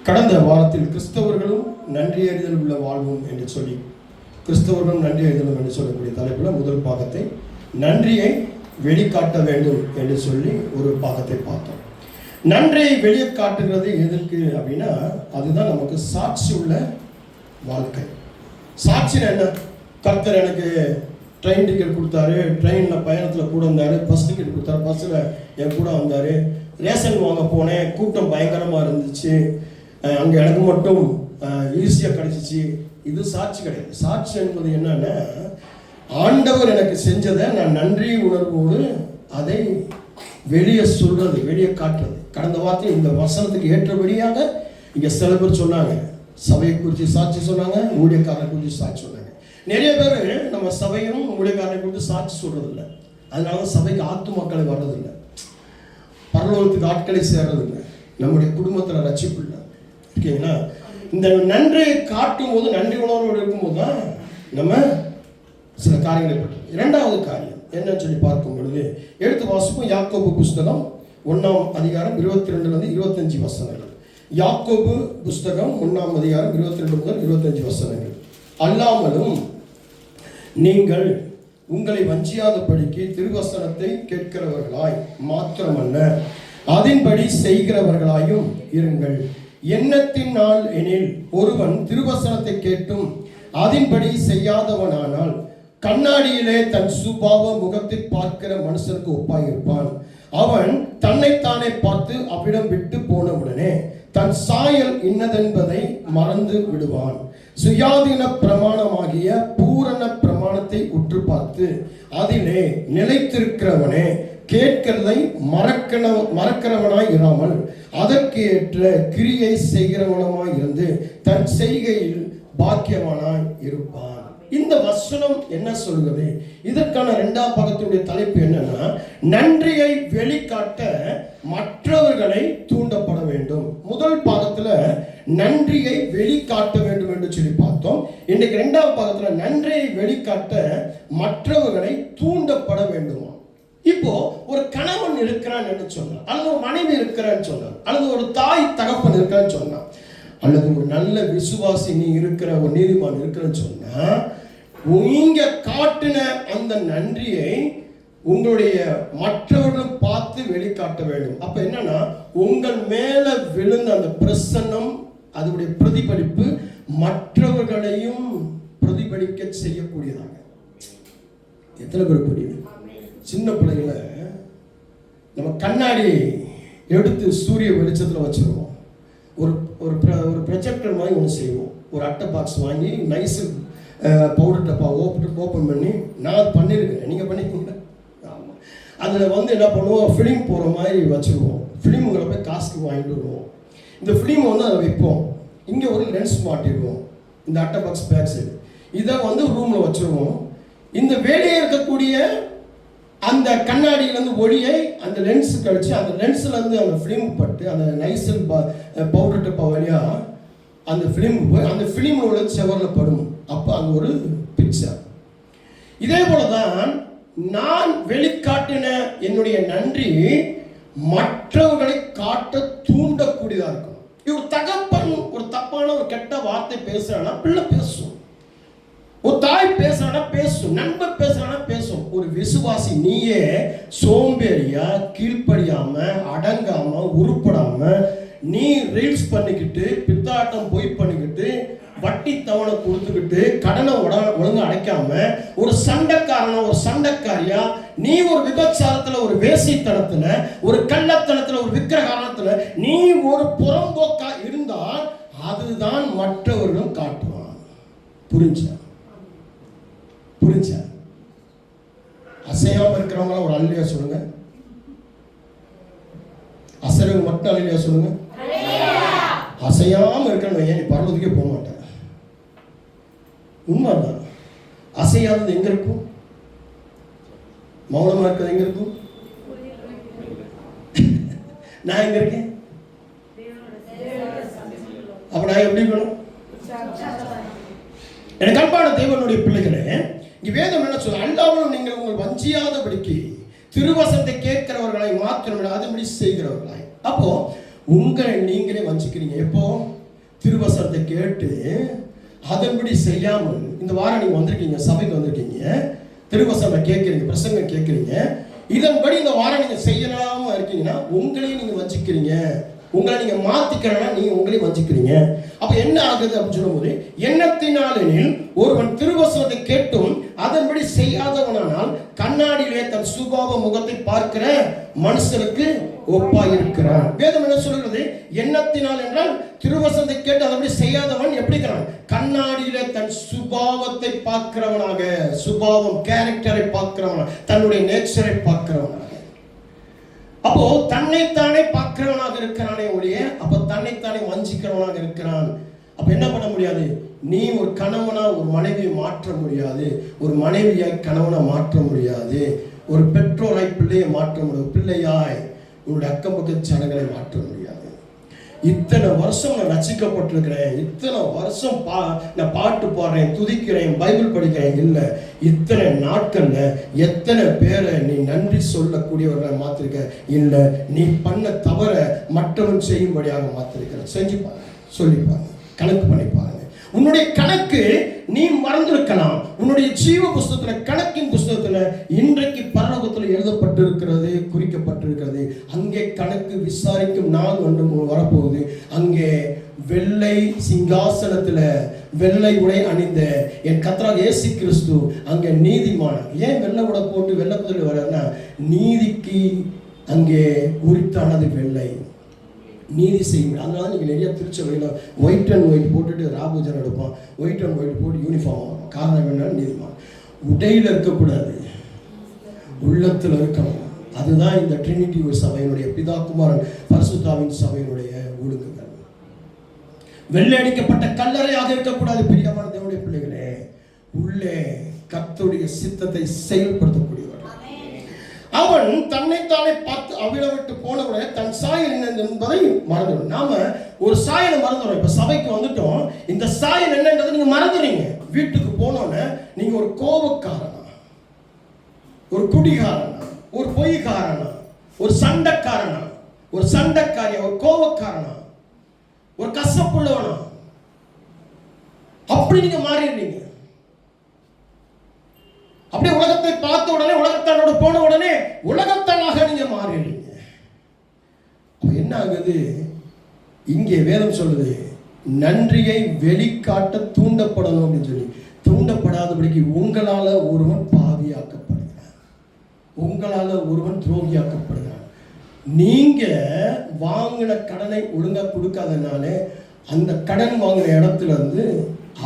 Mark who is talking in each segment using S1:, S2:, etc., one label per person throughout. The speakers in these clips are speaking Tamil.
S1: கடந்த வாரத்தில் கிறிஸ்தவர்களும் நன்றி அறிதல் உள்ள வாழ்வும் என்று சொல்லி கிறிஸ்தவர்களும் நன்றி அறிதலும் என்று சொல்லக்கூடிய தலைப்பில் முதல் பாகத்தை நன்றியை வெளிக்காட்ட வேண்டும் என்று சொல்லி ஒரு பாகத்தை பார்த்தோம். நன்றியை வெளியே காட்டுகிறது எதற்கு அப்படின்னா, அதுதான் நமக்கு சாட்சி உள்ள வாழ்க்கை. சாட்சியில் என்ன? கர்த்தர் எனக்கு ட்ரெயின் டிக்கெட் கொடுத்தாரு, ட்ரெயினில் பயணத்தில் கூட வந்தார், பஸ் டிக்கெட் கொடுத்தாரு, பஸ்ஸில் என் கூட வந்தார், ரேஷன் வாங்க போனேன், கூட்டம் பயங்கரமாக இருந்துச்சு, அங்கே எனக்கு மட்டும் ஈஸியாக கிடச்சிச்சு. இது சாட்சி கிடையாது. சாட்சி என்பது என்னன்னா, ஆண்டவர் எனக்கு செஞ்சதை நான் நன்றி உணர்வோடு அதை வெளியே சொல்றது, வெளியே காட்டுறது. கடந்த வார்த்தை இந்த வசனத்துக்கு ஏற்றபடியாக இங்கே சில பேர் சொன்னாங்க, சபையை குறித்து சாட்சி சொன்னாங்க, ஊழியக்காரரை குறித்து சாட்சி சொன்னாங்க. நிறைய பேர் நம்ம சபையும் ஊழியக்காரரை குறித்து சாட்சி சொல்றதில்லை. அதனால சபைக்கு ஆத்துமக்களை வர்றதில்லை, பரலோகத்துக்கு ஆட்களை சேர்றதில்லை, நம்முடைய குடும்பத்தில் ரட்சிப்பு இல்லை. ஓகேங்களா? இந்த நன்றியை காட்டும் போது, நன்றி உணர்வோடு இருக்கும்போது தான் நம்ம சில காரியங்களை பற்றி. இரண்டாவது காரியம் என்னன்னு சொல்லி பார்க்கும் பொழுது, எடுத்து வாசிப்போம். யாக்கோபு புஸ்தகம் 1ஆம் அதிகாரம் 22 25 வசனங்கள். யாக்கோபு புஸ்தகம் 1ஆம் அதிகாரம் 22 முதல் 25 வசனங்கள். அல்லாமலும் நீங்கள் உங்களை வஞ்சியாதபடிக்கு திருவசனத்தை கேட்கிறவர்களாய் மாத்திரமல்ல, அதன்படி செய்கிறவர்களாயும் இருங்கள். எண்ணத்தினால் எனில் ஒருவன் திருவசனத்தை கேட்டும் அதன்படி செய்யாதவனானால் கண்ணாடியிலே தன் சுபாவ முகத்தை பார்க்கிற மனுஷனுக்கு ஒப்பாயிருப்பான். அவன் தன்னைத்தானே பார்த்து அவ்விடம் விட்டு போனவுடனே தன் சாயல் இன்னதென்பதை மறந்து விடுவான். சுயாதீன பிரமாணமாகிய பூரண பிரமாணத்தை உற்று பார்த்து அதிலே நிலைத்திருக்கிறவனே கேட்கிறதை மறக்கிறவனாய் இராமல் அதற்கு ஏற்ற கிரியை செய்கிறவனமாய் இருந்து தன் செய்கையில் பாக்கியவானாய் இருப்பான். இந்த வசனம் என்ன சொல்கிறது? இதற்கான இரண்டாம் பாகத்தினுடைய தலைப்பு என்னன்னா, நன்றியை வெளிக்காட்ட மற்றவர்களை தூண்டப்பட வேண்டும். முதல் பாகத்துல நன்றியை வெளிக்காட்ட வேண்டும் என்று சொல்லி பார்த்தோம். இன்னைக்கு இரண்டாம் பாகத்துல நன்றியை வெளிக்காட்ட மற்றவர்களை தூண்டப்பட வேண்டுமா? இப்போ ஒரு கணவன் இருக்கிறான் என்று சொன்னான், அல்லது ஒரு மனைவி இருக்கிறான்னு சொன்னான், அல்லது ஒரு தாய் தகப்பன் இருக்கிறான்னு சொன்னான், அல்லது ஒரு நல்ல விசுவாசி நீ இருக்கிற ஒரு நீதிமான் இருக்கிறன்னு சொன்னா, நீங்க காட்டின அந்த நன்றியை உங்களுடைய மற்றவர்களும் பார்த்து வெளிக்காட்ட வேண்டும். அப்ப என்னன்னா, உங்கள் மேல விழுந்த அந்த பிரசன்னம், அதனுடைய பிரதிபலிப்பு மற்றவர்களையும் பிரதிபலிக்க செய்யக்கூடியதாக. எத்தனை பேர் புரியுது? சின்ன பிள்ளைகளை நம்ம கண்ணாடி எடுத்து சூரிய வெளிச்சத்தில் வச்சுருவோம். ஒரு ஒரு ப்ரொஜெக்டர் மாதிரி ஒன்று செய்வோம். ஒரு அட்டை பாக்ஸ் வாங்கி நைஸு பவுடர் டப்பா ஓப்பன் பண்ணி, நான் பண்ணியிருக்கேன், நீங்கள் பண்ணியிருக்கீங்க. ஆமாம், அதில் வந்து என்ன பண்ணுவோம், ஃபிலிம் போகிற மாதிரி வச்சுருவோம். ஃபிலிமுங்களை போய் காசுக்கு வாங்கிட்டு வருவோம். இந்த ஃபிலிமை வந்து அதை வைப்போம். இங்கே ஒரு லென்ஸ் மாட்டிடுவோம், இந்த அட்டை பாக்ஸ் பேக் சைடு. இதை வந்து ரூமில் வச்சுருவோம். இந்த வெளியே இருக்கக்கூடிய அந்த கண்ணாடியிலேருந்து ஒளியை அந்த லென்ஸு கழிச்சு, அந்த லென்ஸ்லேருந்து அந்த ஃபிலிம் பட்டு அந்த நைசல் பவுடர் டப்பா வழியாக அந்த ஃபிலிமுக்கு போய் அந்த ஃபிலிமில் உள்ள செவரில் படும். அப்போ அங்கே ஒரு பிக்சர். இதே போல தான் நான் வெளிக்காட்டின என்னுடைய நன்றி மற்றவர்களை காட்ட தூண்டக்கூடியதாக இருக்கும். ஒரு தகப்பன் ஒரு தப்பான ஒரு கெட்ட வார்த்தை பேசுறானா பிள்ளை பேசும், ஒரு தாய் பேசுறானா பேசும், நண்பர் பேசுறானா பேசும். ஒரு விசுவாசி நீயே சோம்பேறியா, கீழ்ப்படியாம, அடங்காம, உருப்படாம, நீ ரீல்ஸ் பண்ணிக்கிட்டு, பித்தாட்டம் போய் பண்ணிக்கிட்டு, வட்டி தவணை கொடுத்துக்கிட்டு, கடனை ஒழுங்கு அடைக்காம, ஒரு சண்டைக்காரனா ஒரு சண்டைக்காரியா, நீ ஒரு விபச்சாரத்துல, ஒரு வேசித்தனத்துல, ஒரு கள்ளத்தனத்துல, ஒரு விக்கிரகாரத்துல நீ ஒரு புறம்போக்கா இருந்தால் அதுதான் மற்றவர்களும் காட்டுவான். புரிஞ்சா? அசையாம இருக்கிறவங்கள ஒரு அல்லையா சொல்லுங்க. அசைவங்க மட்டும் அல்லையா சொல்லுங்க. அசையாம இருக்கிறவங்க ஏன் நீ பரலோகத்துக்கே போக மாட்டேன். உண்மைதான். அசையாதது எங்க இருக்கும்? மௌனமா இருக்கிறது எங்க இருக்கும்? நான் எங்க இருக்கேன்? அப்ப நான் எப்படி இருக்கணும்? எனக்கு அன்பான தேவனுடைய பிள்ளைகளே, இங்க வேதம் என்ன சொல்ல, அல்லாமலும் நீங்கள் உங்கள் வஞ்சியாதபடிக்கு திருவசனத்தை கேட்கிறவர்களை மாத்திரமில்லை அதன்படி செய்கிறவர்களாய். அப்போ உங்களை நீங்களே வஞ்சிக்கிறீங்க. எப்போ? திருவசனத்தை கேட்டு அதன்படி செய்யாமல். இந்த வாரம் நீங்க வந்திருக்கீங்க, சபைக்கு வந்திருக்கீங்க, திருவசனம் கேட்குறீங்க, பிரசங்கம் கேட்குறீங்க, இதன்படி இந்த வாரம் நீங்க செய்யலாம இருக்கீங்கன்னா உங்களையும் நீங்க வஞ்சிக்கிறீங்க. உங்களை நீங்க மாத்திக்கிறனா நீங்க உங்களையும் வஞ்சிக்கிறீங்க. அப்ப என்ன ஆகுது அப்படின்னு சொல்லும்போது, எண்ணத்தினாலெனில் ஒருவன் திருவசனத்தை கேட்டும் அதன்படி செய்யாதவனானால் கண்ணாடியிலே தன் சுபாவ முகத்தை பார்க்கிற மனுஷனுக்கு ஒப்பாய் இருக்கிறான். வேதம் என்ன சொல்கிறது? எண்ணத்தினால் என்றால் திருவசனத்தை கேட்டு அதன்படி செய்யாதவன் எப்படி இருக்கிறான்? கண்ணாடியிலே தன் சுபாவத்தை பார்க்கிறவனாக, சுபாவம் கேரக்டரை பார்க்கிறவனாக, தன்னுடைய நேச்சரை பார்க்கிறவனாக. அப்போ தன்னைத்தானே பார்க்கிறவனாக இருக்கிறானே ஒழிய, அப்ப தன்னைத்தானே வஞ்சிக்கிறவனாக இருக்கிறான். அப்ப என்ன பண்ண முடியாது? நீ ஒரு கணவனா ஒரு மனைவியை மாற்ற முடியாது, ஒரு மனைவியாய் கணவனை மாற்ற முடியாது, ஒரு பெற்றோராய் பிள்ளையை மாற்ற முடியாது, பிள்ளையாய் உன்னுடைய அக்கம் பக்கத்து ஜனங்களை மாற்ற முடியாது. இத்தனை வருஷம் நான் ரசிக்கப்பட்டிருக்கிறேன், இத்தனை வருஷம் நான் பாட்டு பாடுறேன், துதிக்கிறேன், பைபிள் படிக்கிறேன், இல்லை இத்தனை நாட்கள்ல எத்தனை பேரை நீ நன்றி சொல்லக்கூடியவர்களை மாத்திருக்க? இல்லை, நீ பண்ண தவற மற்றவன் செய்யும்படியாக மாத்திருக்கிற. செஞ்சுப்பாங்க, சொல்லிப்பாங்க, கணக்கு பண்ணிப்பாங்க. உன்னுடைய கணக்கு நீ மறந்திருக்கலாம். உன்னுடைய ஜீவ புஸ்தகத்துல, கணக்கின் புஸ்தகத்துல இன்றைக்கு பரலோகத்தில் எழுதப்பட்டிருக்கிறது, குறிக்கப்பட்டிருக்கிறது. அங்கே கணக்கு விசாரிக்கும் நாள் ஒன்று வரப்போகுது. அங்கே வெள்ளை சிங்காசனத்துல வெள்ளை உடை அணிந்த என் கர்த்தராகிய இயேசு கிறிஸ்து அங்கே நீதிமான். ஏன் வெள்ளை உடை போட்டு வெள்ளை குதிரை வர்றாருன்னா, நீதிக்கு அங்கே உரித்தானது வெள்ளை, நீதி செய்யும். அதனால நீங்கள் நிறைய திருச்சபையில் ஒயிட் அண்ட் ஒயிட் போட்டுட்டு ராபூஜன் எடுப்பான், ஒயிட் அண்ட் ஒயிட் போட்டு யூனிஃபார்ம் ஆகும். காரணம் என்னன்னா, நீதிமான். உடையில் இருக்கக்கூடாது, உள்ளத்தில் இருக்கணும். அதுதான் இந்த ட்ரினிட்டி சபையினுடைய, பிதா குமாரன் பரிசுத்தாவின் சபையினுடைய ஒழுங்குகள். வெள்ளை அடிக்கப்பட்ட கல்லறையாக இருக்கக்கூடாது. பிரியமான தேவனுடைய பிள்ளைகளே, உள்ளே கர்த்தருடைய சித்தத்தை செயல்படுத்தக்கூடியவர். அவன் தன்னைத்தானே பார்த்து அவிழ விட்டு போனவுடனே தன் சாயல் என்ன என்பதை மறந்துடும். நாம ஒரு சாயலை மறந்துடும். இப்ப சபைக்கு வந்துட்டோம், இந்த சாயல் என்னன்றதை நீங்க மறந்துறீங்க. வீட்டுக்கு போனோன்னு நீங்க ஒரு கோபக்காரனா, ஒரு குடிகாரனா, ஒரு பொய்காரனா, ஒரு சண்டைக்காரனா, ஒரு சண்டைக்காரியா, ஒரு கோபக்காரனா, ஒரு கசப்புள்ளவனா, அப்படி நீங்க மாறிடுறீங்க. அப்படியே உலகத்தை பார்த்த உடனே, உலகத்தானோட போன உடனே உலகத்தானாக நீங்க மாறிடுறீங்க. என்ன ஆகுது? இங்கே வேதம் சொல்லுது, நன்றியை வெளிக்காட்ட தூண்டப்படணும் அப்படின்னு சொல்லி. தூண்டப்படாதபடிக்கு உங்களால ஒருவன் பாவியாக்கப்படுகிறான், உங்களால ஒருவன் துரோகியாக்கப்படுகிறான். நீங்க வாங்கின கடனை ஒழுங்கா கொடுக்காதனால அந்த கடன் வாங்கின இடத்துல இருந்து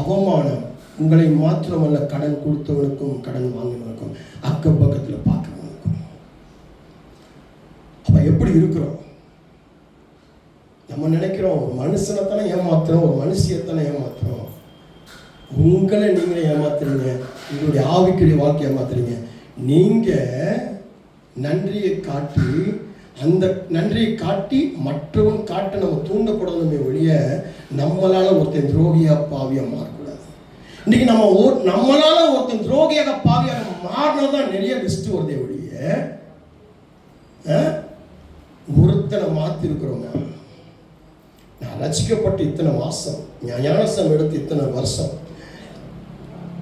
S1: அவமானம் உங்களை மாத்திரமல்ல, கடன் கொடுத்தவனுக்கும் கடன் வாங்கினவனுக்கும் அக்கம் பக்கத்தில் பார்க்கிறவனுக்கும். அப்ப எப்படி இருக்கிறோம்? நம்ம நினைக்கிறோம் ஒரு மனுஷனைத்தானே ஏமாத்துறோம், ஒரு மனுஷியத்தானே ஏமாத்துறோம். உங்களை நீங்களே ஏமாத்துறீங்க, உங்களுடைய ஆவிக்குரிய வாழ்க்கை ஏமாத்துறீங்க. நீங்க நன்றியை காட்டி, அந்த நன்றியை காட்டி மற்றவன் காட்ட நம்ம தூண்டப்படணுமே ஒழிய, நம்மளால ஒருத்தன் துரோகியா பாவியா மாறக்கூடாது. இன்னைக்கு நம்மளால ஒருத்தன் துரோகியாக பாவியாக மாறினதான் நிறைய லிஸ்ட் வருதே ஒழிய, ஒருத்தனை மாத்தி இருக்கிறோங்க. நான் ரசிக்கப்பட்டு இத்தனை மாசம், ஞானசம் எடுத்து இத்தனை வருஷம்,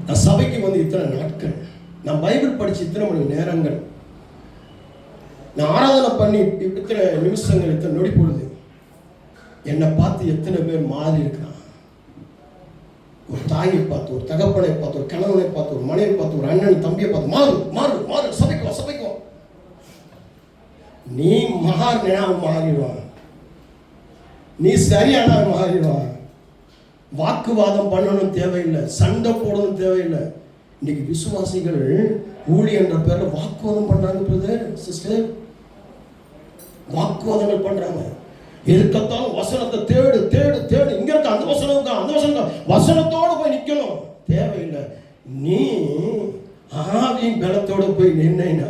S1: நான் சபைக்கு வந்து இத்தனை நாட்கள், நான் பைபிள் படிச்சு இத்தனை மணி நேரங்கள், நான் ஆராதனை பண்ணி இத்தனை நிமிஷங்கள், இத்தனை நொடி பொழுது, என்னை பார்த்து எத்தனை பேர் மாறி இருக்கிறான். ஒரு தாயை பார்த்து, ஒரு தகப்பனை பார்த்து, ஒரு கணவனை பார்த்து, ஒரு மனைவி பார்த்து, ஒரு அண்ணன் தம்பியை பார்த்து, மாறு மாறு மாறு, சபைக்குவா சபைக்குவா. நீ மாறினா மாறிடுவான், நீ சரியான மாறிடுவான். வாக்குவாதம் பண்ணணும் தேவையில்லை, சண்டை போடணும் தேவையில்லை. இன்னைக்கு விசுவாசிகள் ஊழி என்ற பேர்ல வாக்குவாதம் பண்றாங்க பிரதர் சிஸ்டர், வாக்குவாதங்கள் பண்றாங்க. எதுக்கத்தாலும் வசனத்தை தேடு தேடு தேடு, இங்க இருக்க அந்த வசனம் தான், அந்த வசனம் வசனத்தோட போய் நிக்கணும் தேவையில்லை. நீ ஆவியின் பலத்தோட போய் நின்னா,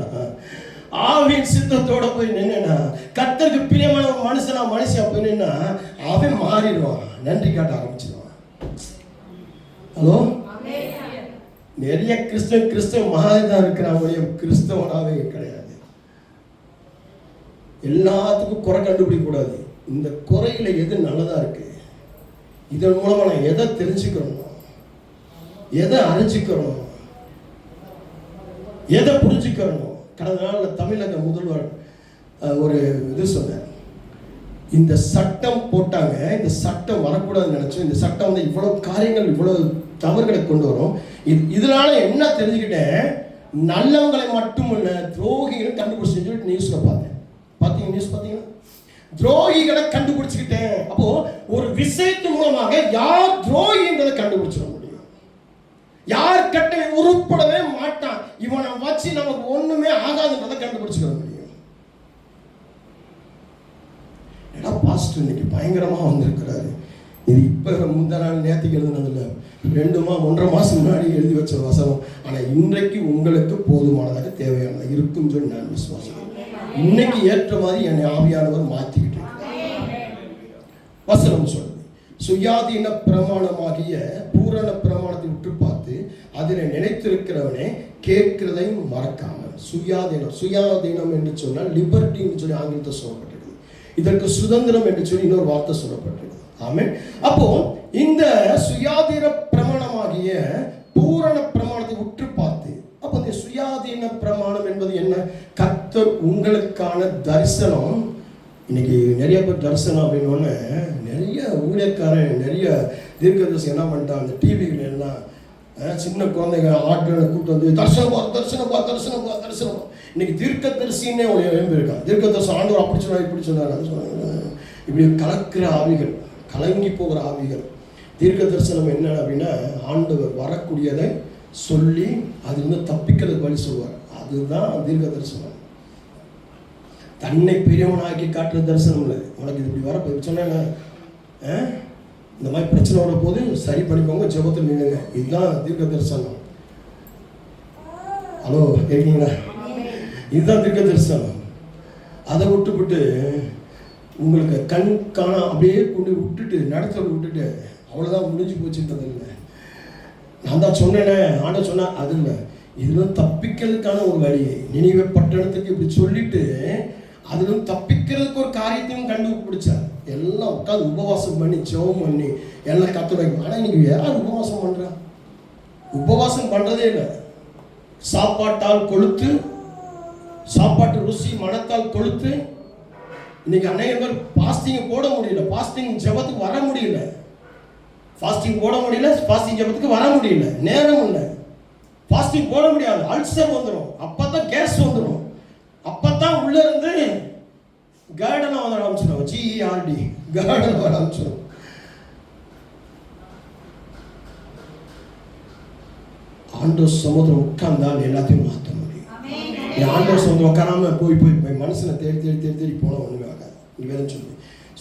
S1: ஆவியின் சித்தத்தோட போய் நின்னா, கர்த்தருக்கு பிரியமான ஒரு மனுஷனா மனுஷியா போய் நின்னா, அவன் மாறிடுவான், நன்றி காட்ட ஆரம்பிச்சிடுவான். ஹலோ, நிறைய கிறிஸ்தவ மாதிரிதான் இருக்கிறாங்க, கிறிஸ்தவனாவே கிடையாது. எல்லாத்துக்கும் குறை கண்டுபிடிக்க கூடாது. இந்த குறையில எது நல்லதா இருக்கு, இதன் மூலமா நான் எதை தெரிஞ்சுக்கிறோம், எதை அறிஞ்சுக்கிறோம், எதை புரிஞ்சுக்கிறோம். கடந்த நாளில் தமிழக முதல்வர் ஒரு இது சொன்னார். இந்த சட்டம் போட்டாங்க, இந்த சட்டம் வரக்கூடாதுன்னு நினைச்சோம். இந்த சட்டம் வந்து இவ்வளவு காரியங்கள், இவ்வளவு தவறுகளை கொண்டு வரும். இதனால என்ன தெரிஞ்சுக்கிட்டேன், நல்லவங்களை மட்டுமல்ல துரோகிகளை கண்டுபிடிச்சு சொல்லிட்டு நியூஸ்ல பார்த்தேன். நியூஸ் பார்த்தீங்கன்னா துரோகிகளை கண்டுபிடிச்சுக்கிட்டேன். அப்போ ஒரு விஷயத்தின் மூலமாக யார் துரோகின்றதை கண்டுபிடிச்சிட முடியும். யார் கட்ட உருப்படவே மாட்டான், இவனை வச்சு நமக்கு ஒண்ணுமே ஆகாதுன்றதை கண்டுபிடிச்சிட முடியும். பாஸ்டர் இன்னைக்கு பயங்கரமா வந்திருக்கிறாரு. இது இப்ப முந்தா நாள் நேற்றுக்கு எழுதுனதில்ல, 1.5 மாசம் முன்னாடி எழுதி வச்ச வசனம். ஆனா இன்றைக்கு உங்களுக்கு போதுமானதாக தேவையானதாக இருக்கும் சொல்லி நான் விசுவாசிக்கிறேன். இன்னைக்கு ஏற்ற மாதிரி என்னை ஆவியானவர் மாற்றிக்கிட்டு வசனம் சொல்லுது. சுயாதீன பிரமாணமாகிய பூரண பிரமாணத்தை உற்று பார்த்து அதில் நினைத்திருக்கிறவனே கேட்கிறதை மறக்காமல். சுயாதீனம் என்று சொன்னால் லிபர்ட்டின்னு சொல்லி ஆங்கிலத்தை சொல்லப்பட்டிருக்கு. இதற்கு சுதந்திரம் என்று சொல்லி இன்னொரு வார்த்தை சொல்லப்பட்டிருக்கு. ஆமென். அப்போ இந்த சுயாதீன பிரமாணமாகிய பூரண பிரமாணத்தை உற்று பார்த்து, அப்போ இந்த சுயாதீன பிரமாணம் என்பது என்ன? கர்த்தர் உங்களுக்கான தரிசனம். இன்னைக்கு நிறைய பேர் தரிசனம் அப்படின்னு நிறைய ஊழியக்காரன், நிறைய தீர்க்கதரிசி என்ன பண்ணிட்டாங்க, அந்த டிவிகள் எல்லாம் சின்ன குழந்தைங்க ஆட்டோட கூப்பிட்டு வந்து தரிசனம். இன்னைக்கு தீர்க்கதரிசின்னே எழும்பியிருக்காங்க. தீர்க்கதரிசனம் ஆண்டவர் அப்படி சொன்னார், இப்படி சொன்னார். இப்படி கலக்கிற ஆவிகள், கலங்கி போகிற ஆவிகள். தீர்க்க தரிசனம் என்ன அப்படின்னா, ஆண்டவர் வரக்கூடியதை சொல்லி அதிலிருந்து தப்பிக்கிறதுக்கு வழி சொல்வார். அதுதான் தீர்க்க தரிசனம். தன்னை பெரியவனாக்கி காட்டுற தரிசனம் இல்லை. உனக்கு இது இப்படி வர சொன்னேங்க, இந்த மாதிரி பிரச்சனை வர போது சரி பண்ணிக்கோங்க, ஜெபத்தில் நின்னுங்க. இதுதான் தீர்க்க தரிசனம். ஹலோ இருக்கீங்களா? இதுதான் தீர்க்க தரிசனம். அதை விட்டுவிட்டு உங்களுக்கு கண் காண அப்படியே கொண்டு விட்டுட்டு நடத்த விட்டுட்டு அவ்வளோதான் முடிஞ்சு போச்சுன்றது இல்லை. நான் தான் சொன்னேனே, ஆண்டவர் சொன்னா அது இல்லை. இதுல தப்பிக்கிறதுக்கான ஒரு வழியை நினைவே பட்டணத்துக்கு இப்படி சொல்லிட்டு அதுல தப்பிக்கிறதுக்கு ஒரு காரியத்தையும் கண்டுபிடிச்சார். எல்லாம் உட்காந்து உபவாசம் பண்ணி ஜெபம் பண்ணி எல்லாம் கத்துறாங்க. ஆனால் இன்னைக்கு யாரும் உபவாசம் பண்றா? உபவாசம் பண்றதே இல்லை. சாப்பாட்டால் கொழுத்து, சாப்பாட்டு ருசி மனத்தால் கொழுத்து. இன்னைக்கு அநேக பேர் பாஸ்டிங் போட முடியல, பாஸ்டிங் ஜெபத்துக்கு வர முடியல, பாஸ்டிங் போட முடியல, பாஸ்டிங் ஜெபத்துக்கு வர முடியல, நேரம் இல்லை. பாஸ்டிங் போட முடியாது, அல்சர் வந்துடும், அப்பதான் கேஸ் வந்துடும், அப்பதான் உள்ள இருந்து கார்டனை வந்து ஆரம்பிச்சிடும். GERD கார்டன் வர ஆரம்பிச்சிடும். ஆண்டவர் சமுத்திரம் உட்கார்ந்தால் எல்லாத்தையும் மாற்ற முடியும். ஆண்டவர் சமுத்திரம் உட்காராம போய் மனுஷனை தேடி போன ஒண்ணுமே ஆகாது. வேதம் சொல்லி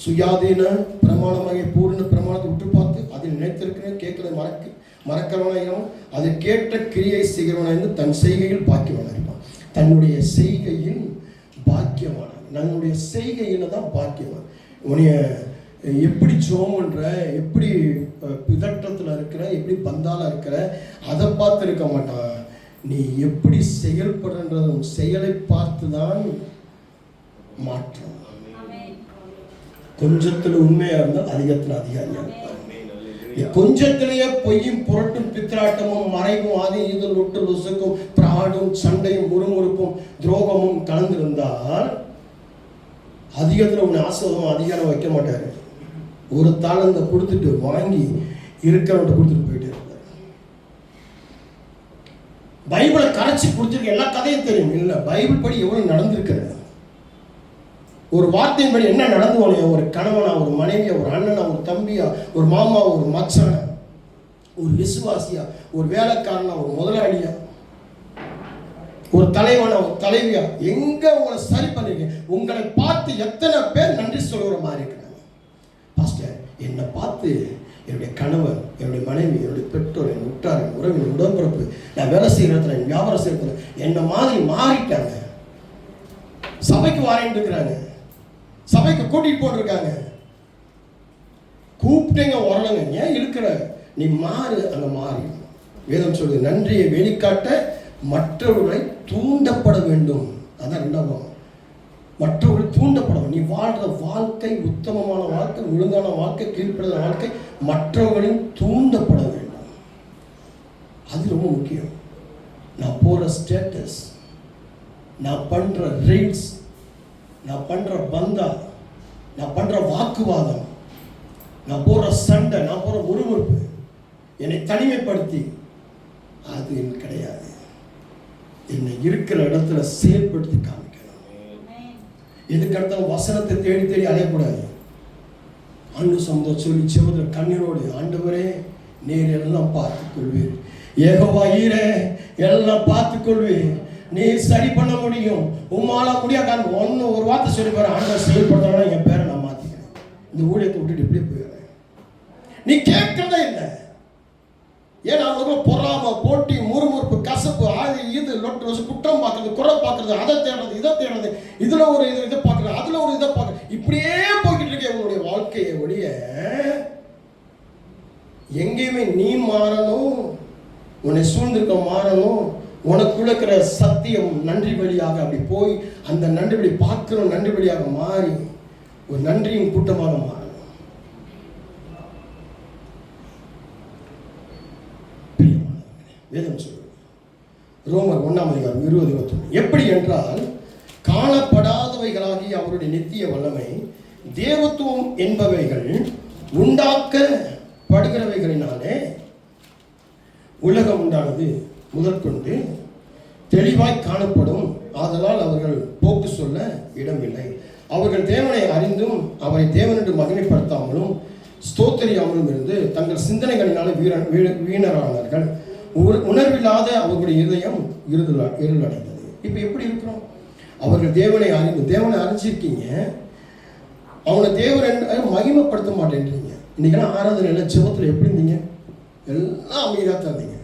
S1: சுயாதீன பிரமாணமாக பூர்ண பிரமாணத்தை விட்டு பார்த்து அதில் நினைத்திருக்கிறேன், கேட்கிறத மறக்கிறவனாயிரும், அதை கேட்ட கிரியை செய்கிறவனாயிருந்து தன் செய்கையில் பாக்கியவனாக இருப்பான். தன்னுடைய செய்கையில் பாக்கியமான, நம்முடைய செய்கையில தான் பாக்கியவான். உன்னைய எப்படி ஜோம் பண்ற, எப்படி பிதற்றத்தில் இருக்கிற, எப்படி பந்தால இருக்கிற, அதை பார்த்து இருக்க மாட்டான். நீ எப்படி செயல்படுறதும் செயலை பார்த்துதான் மாற்றம். கொஞ்சத்துல உண்மையா இருந்தால் அதிகத்துல அதிகாரியா இருப்பார். கொஞ்சத்திலேயே பொய்யும் புரட்டும் பித்திராட்டமும் மறைவும் ஆதி ஈதல் ஒட்டு லுசுக்கும் பிராடும் சண்டையும் முறுமுறுப்பும் துரோகமும் கலந்திருந்தால் அதிகத்துல உன்னை ஆசிர்வாதம் அதிகாரம் வைக்க மாட்டாரு. ஒரு தாளந்தை கொடுத்துட்டு வாங்கி இருக்கிறவன்ட்ட கொடுத்துட்டு போயிட்டே இருப்பார். பைபிளை கரைச்சி கொடுத்துருக்க எல்லா கதையும் தெரியும் இல்லை, பைபிள் படி எவ்வளவு நடந்திருக்கிறது, ஒரு வார்த்தையின்படி என்ன நடந்து போனேன், ஒரு கணவனா, ஒரு மனைவியா, ஒரு அண்ணனா, ஒரு தம்பியா, ஒரு மாமா, ஒரு மச்சானா, ஒரு விசுவாசியா, ஒரு வேலைக்காரனா, ஒரு முதலாளியா, ஒரு தலைவனா, ஒரு தலைவியா, எங்க உங்களை சரி பண்ணிருக்கீங்க. உங்களை பார்த்து எத்தனை பேர் நன்றி சொல்லுற மாதிரி இருக்கிறாங்க. பாஸ்டர், என்னை பார்த்து என்னுடைய கணவர், என்னுடைய மனைவி, என்னுடைய பெற்றோர், என் உற்றார், என் உறவு, என் உடன்பிறப்பு, நான் வேலை செய்கிற இடத்துல, என் வியாபாரம் செய்கிற இடத்துல என்ன மாதிரி மாறிட்டாங்க. சபைக்கு வாரேன்னு இருக்கிறாங்க, சபைக்கு கூட்டிட்டு போட்டிருக்காங்க, கூப்பிட்டேங்க வரலங்க, ஏன் இருக்கிற, நீ மாறு, அங்க மாறி. வேதம் சொல்லுது, நன்றியை வெளிக்காட்ட மற்றவர்களை தூண்டப்பட வேண்டும். அதான் ரெண்டாவது. மற்றவர்கள் தூண்டப்படும். நீ வாழ்ற வாழ்க்கை உத்தமமான வாழ்க்கை, ஒழுங்கான வாழ்க்கை, கீழ்ப்படுற வாழ்க்கை மற்றவர்களின் தூண்டப்பட வேண்டும். அது ரொம்ப முக்கியம். நான் போற ஸ்டேட்டஸ், நான் பண்ற ரீல்ஸ், நான் பண்ற பந்தா, நான் பண்ற வாக்குவாதம், நான் போற சண்டை, நான் போற முறுமுறுப்பு என்னை தனிமைப்படுத்தி அது கிடையாது. என்னை இருக்கிற இடத்துல செயல்படுத்தி காமிக்கணும். எதுக்கடுத்த வசனத்தை தேடி தேடி அலையக்கூடாது. ஆண்டு சொந்தம் சொல்லி செவத்துல கண்ணீரோடு, ஆண்டவரே நீர் எல்லாம் பார்த்துக் கொள்வீர், யெகோவா ஈரே எல்லாம் பார்த்துக் கொள்வீர், நீ சரி பண்ண முடியும், உம்மால முடியாது. ஒன்று ஒரு வார்த்தை சொல்லி பாரு, ஆண்டவர் செயல்படுறதுனா என் பேரை நான் மாற்றிக்கிறேன், இந்த ஊழியத்தை விட்டுட்டு இப்படியே போயிடுறேன். நீ கேட்கறதே இல்லை. ஏன்னா அவங்களுக்கு பொறாம, போட்டி, முறுமுறுப்பு, கசப்பு, அது இது லொட்டு வச்சு குற்றம் பார்க்கறது, குறை பார்க்கறது, அதை தேடுறது, இதை தேடுறது, இதுல ஒரு இதை பார்க்கறது, அதுல ஒரு இதை பார்க்க, இப்படியே போய்கிட்டு இருக்க உங்களுடைய வாழ்க்கையை ஒழிய எங்கேயுமே நீ மாறணும், உன்னை சூழ்ந்திருக்க மாறணும். உனக்குள்ள இருக்கிற சத்தியம் நன்றி வழியாக அப்படி போய் அந்த நன்றி வழி பார்க்கணும், நன்றி வழியாக மாறி ஒரு நன்றியின் கூட்டமாக மாறணும். வேதம் சொல்லுது ரோமர் 1:20-21, எப்படி என்றால் காணப்படாதவைகளாகிய அவருடைய நித்திய வல்லமை, தேவத்துவம் என்பவைகள் உண்டாக்கப்படுகிறவைகளினாலே உலகம் உண்டானது முதற்கொண்டு தெளிவாய் காணப்படும். ஆதலால் அவர்கள் போக்கு சொல்ல இடமில்லை. அவர்கள் தேவனை அறிந்தும் அவரை தேவனென்று மகிமைப்படுத்தாமலும் ஸ்தோத்திரியாமலும் இருந்து தங்கள் சிந்தனைகளினாலே வீணரானார்கள். உணர்வில்லாத அவர்களுடைய இதயம் இருளடைந்தது. இப்போ எப்படி இருக்கிறோம்? அவர்கள் தேவனை அறிஞ்சிருக்கீங்க, அவனை தேவன் மகிமைப்படுத்த மாட்டேன்றீங்க. இன்னைக்கெல்லாம் ஆராதனை ஜெபத்தில் எப்படி இருந்தீங்க? எல்லாம் அமைதியாக தான் இருந்தீங்க.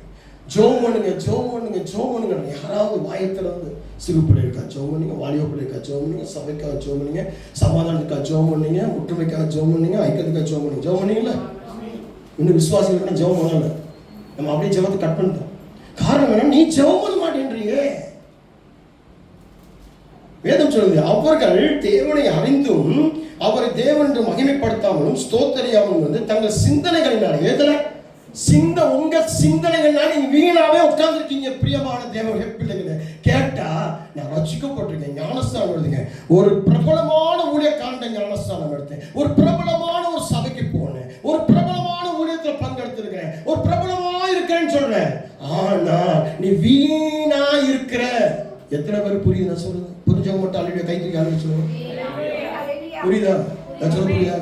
S1: ஜோம் பண்ணுங்க, ஜோம் பண்ணுங்க, ஜோம் பண்ணுங்க. யாராவது வாயத்தில் வந்து சிறு பிள்ளை இருக்கா ஜோம் பண்ணுங்க, வாலிப பிள்ளை இருக்கா ஜோம் பண்ணுங்க, சபைக்காக ஜோம் பண்ணுங்க, சமாதானத்துக்காக ஜோம் பண்ணுங்க, ஒற்றுமைக்காக ஜோம் பண்ணுங்க, ஐக்கியத்துக்காக ஜோம் பண்ணுங்க. ஜோம் பண்ணீங்களா? இன்னும் விசுவாசிகளுக்கு ஜோம் பண்ணல. நம்ம அப்படியே ஜெபத்தை கட் பண்ணிட்டோம். காரணம் என்ன? நீ ஜெபம் பண்ண மாட்டேன்றீங்க. வேதம் சொல்லுது அவர்கள் தேவனை அறிந்தும் அவரை தேவன் என்று மகிமைப்படுத்தாமலும் ஸ்தோத்திரியாமலும் வந்து தங்கள் சிந்தனைகளினால, எதுல உங்க சிந்தனைகள்னால நீங்க வீணாவே உட்கார்ந்துருக்கீங்க. பிரியமான தேவனுடைய பிள்ளைகளை கேட்டா, நான் ரட்சிக்கப்பட்டிருக்கேன், ஞானஸ்தானம் எடுத்தேங்க, ஒரு பிரபலமான ஊழியக்காரண்ட ஞானஸ்தானம் எடுத்தேன், ஒரு பிரபலமான ஒரு சபைக்கு போனேன், ஒரு பிரபலமான ஊழியத்தில் பங்கெடுத்திருக்கிறேன், ஒரு பிரபலமா இருக்கேன்னு சொல்றேன். ஆனா நீ வீணா இருக்கிற. எத்தனை பேர் புரியுது நான் சொல்றது? புரிஞ்சவங்க மட்டும் அள்ளிய கைத்துக்கு ஆரம்பிச்சு சொல்லுங்க. புரியுதா? நான் சொல்ல புரியுதா?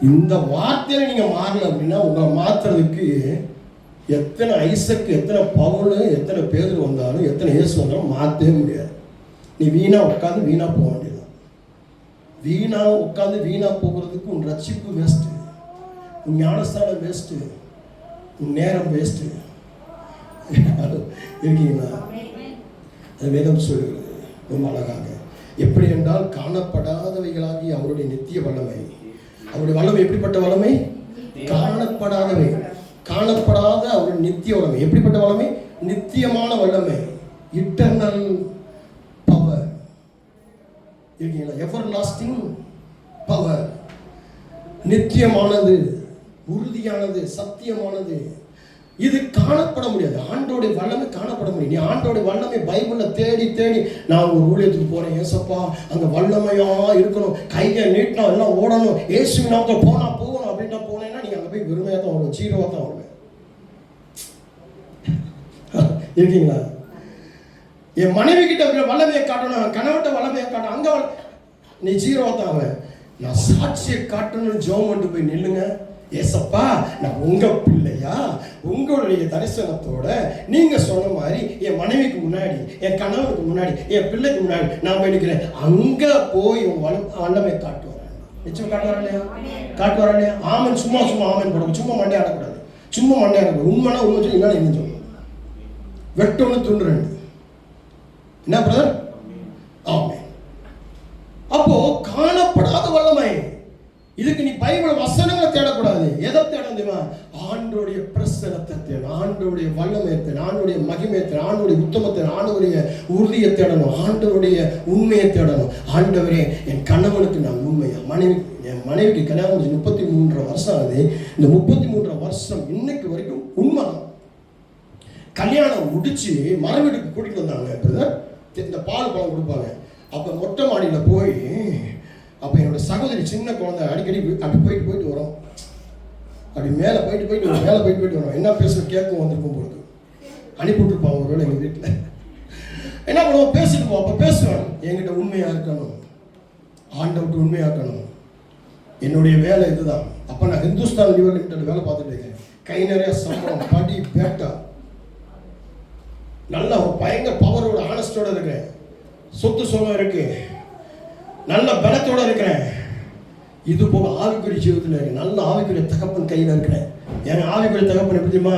S1: இந்த வார்த்தையில நீங்க மாறல அப்படின்னா உங்களை மாத்துறதுக்கு எத்தனை ஐசக்கு, எத்தனை பவுல், எத்தனை பேர் வந்தாலும், எத்தனை இயேசு வந்தாலும் மாற்றவே முடியாது. நீ வீணா உட்காந்து வீணா போக வேண்டியதான். வீணா உட்காந்து வீணா போகிறதுக்கு உன் ரட்சிப்பு வேஸ்ட்டு, உன் ஞானஸ்தானம் வேஸ்ட்டு, உன் நேரம் வேஸ்ட்டு. இருக்கீங்களா? அது வேதம் சொல்லுகிறது ரொம்ப அழகாக. எப்படி என்றால் காணப்படாதவைகளாகி அவருடைய நித்திய வல்லமை. அவருடைய வல்லமை எப்படிப்பட்ட வல்லமை? காணப்படாதவை, காணப்படாத அவருடைய நித்திய வல்லமை. எப்படிப்பட்ட வல்லமை? நித்தியமான வல்லமை, இட்டர்னல் பவர். இருக்கீங்களா? எவர் லாஸ்டிங் பவர், நித்தியமானது, உறுதியானது, சத்தியமானது. இது காணப்பட முடியாது. ஆண்டோடைய வல்லமை காணப்பட முடியும். நீ ஆண்டோடைய வல்லமை பைபிள்ல தேடி தேடி, நான் ஒரு ஊழியத்துக்கு போறேன், ஏசப்பா அங்க வல்லமையா இருக்கணும், கையை நீட்டினா எல்லாம் ஓடணும், இயேசுவின் நாமத்தில் போனா போகணும் அப்படின்ட்டா போனேன்னா நீங்க அங்க போய் வெறுமையா தான் வருவேன், ஜீரோவா தான் வருவேன். இருக்கீங்களா? என் மனைவி கிட்ட வல்லமையை காட்டணும், கணவன்கிட்ட வல்லமையை காட்டணும், அங்க நீ ஜீரோவா தான் அவன். நான் சாட்சியை காட்டணும்னு ஜெபம் பண்ணிட்டு போய் நில்லுங்க. ஏசப்பா நான் உங்க பிள்ளையா, உங்களுடைய தரிசனத்தோட நீங்க சொன்ன மாதிரி என் மனைவிக்கு முன்னாடி, என் கணவனுக்கு முன்னாடி, என் பிள்ளைக்கு முன்னாடி நான் போயிருக்கிறேன். அங்க போய் வல்லமை காட்டுவார். நிச்சயம் காட்டுவாரா இல்லையா? காட்டுவாரா இல்லையா? ஆமன். சும்மா ஆமன் போடணும், சும்மா மண்டே ஆடக்கூடாது, சும்மா மண்டே ஆடக்கூடாது. உண்மைனா உண்மை சொல்லி என்ன என்ன சொல்லணும்? வெட்டொன்னு துண்டு ரெண்டு. என்ன பிரதர்? ஆமன். அப்போ காணப்படாத வல்லமை. இதுக்கு நீ பைபிள் வசனங்களை தேடக்கூடாது. எதை தேடணும்? தெரியுமா? ஆண்டவருடைய பிரசன்னத்தை தேடணும், ஆண்டவருடைய வல்லமையை தேடணும், ஆண்டவருடைய மகிமையை தேடணும், ஆண்டவருடைய உத்தமத்தை, ஆண்டவருடைய உறுதியை தேடணும், ஆண்டவருடைய உண்மையை தேடணும். ஆண்டவரே, என் கணவனுக்கு நான் உண்மையா, என் மனைவிக்கு கல்யாணம் முடிஞ்சு 33 வருஷம் ஆகுது. இந்த 33 வருஷம் இன்னைக்கு வரைக்கும் உண்மை. கல்யாணம் முடிச்சு மறுவீட்டுக்கு கூட்டிட்டு வந்தாங்க. இந்த பால் பழம் கொடுப்பாங்க. அப்போ மொட்டை மாடியில் போய், அப்போ என்னோட சகோதரி சின்ன குழந்தை அடிக்கடி அப்படி போயிட்டு வரும். அப்படி மேலே போயிட்டு வரும். என்ன பேசுகிற கேட்கும் வந்திருக்கும் பொழுது அனுப்பிவிட்டுருப்பாங்க. ஒரு வேளை எங்கள் வீட்டில் என்ன பண்ணுவோம், பேசிட்டு போவோம். அப்போ பேசுவேன், என்கிட்ட உண்மையாக இருக்கணும், ஆண்டவர்கிட்ட உண்மையாக இருக்கணும், என்னுடைய வேலை இதுதான். அப்போ நான் ஹிந்துஸ்தான் லிவர் லிமிடெட் வேலை பார்த்துட்டு இருக்கேன். கை நிறைய சம்பளம், படி பேட்டா, நல்ல ஒரு பயங்கர பவரோட ஆனஸ்டோட இருக்கிறேன், சொத்து சுகம் இருக்கு, நல்ல பலத்தோட இருக்கிறேன். இது போக ஆவிக்குரிய ஜீவிதத்தில் நல்ல ஆவிக்குரிய தகப்பன் கையில் இருக்கிறேன். என் ஆவிக்குரிய தகப்பன் எப்படி தெரியுமா?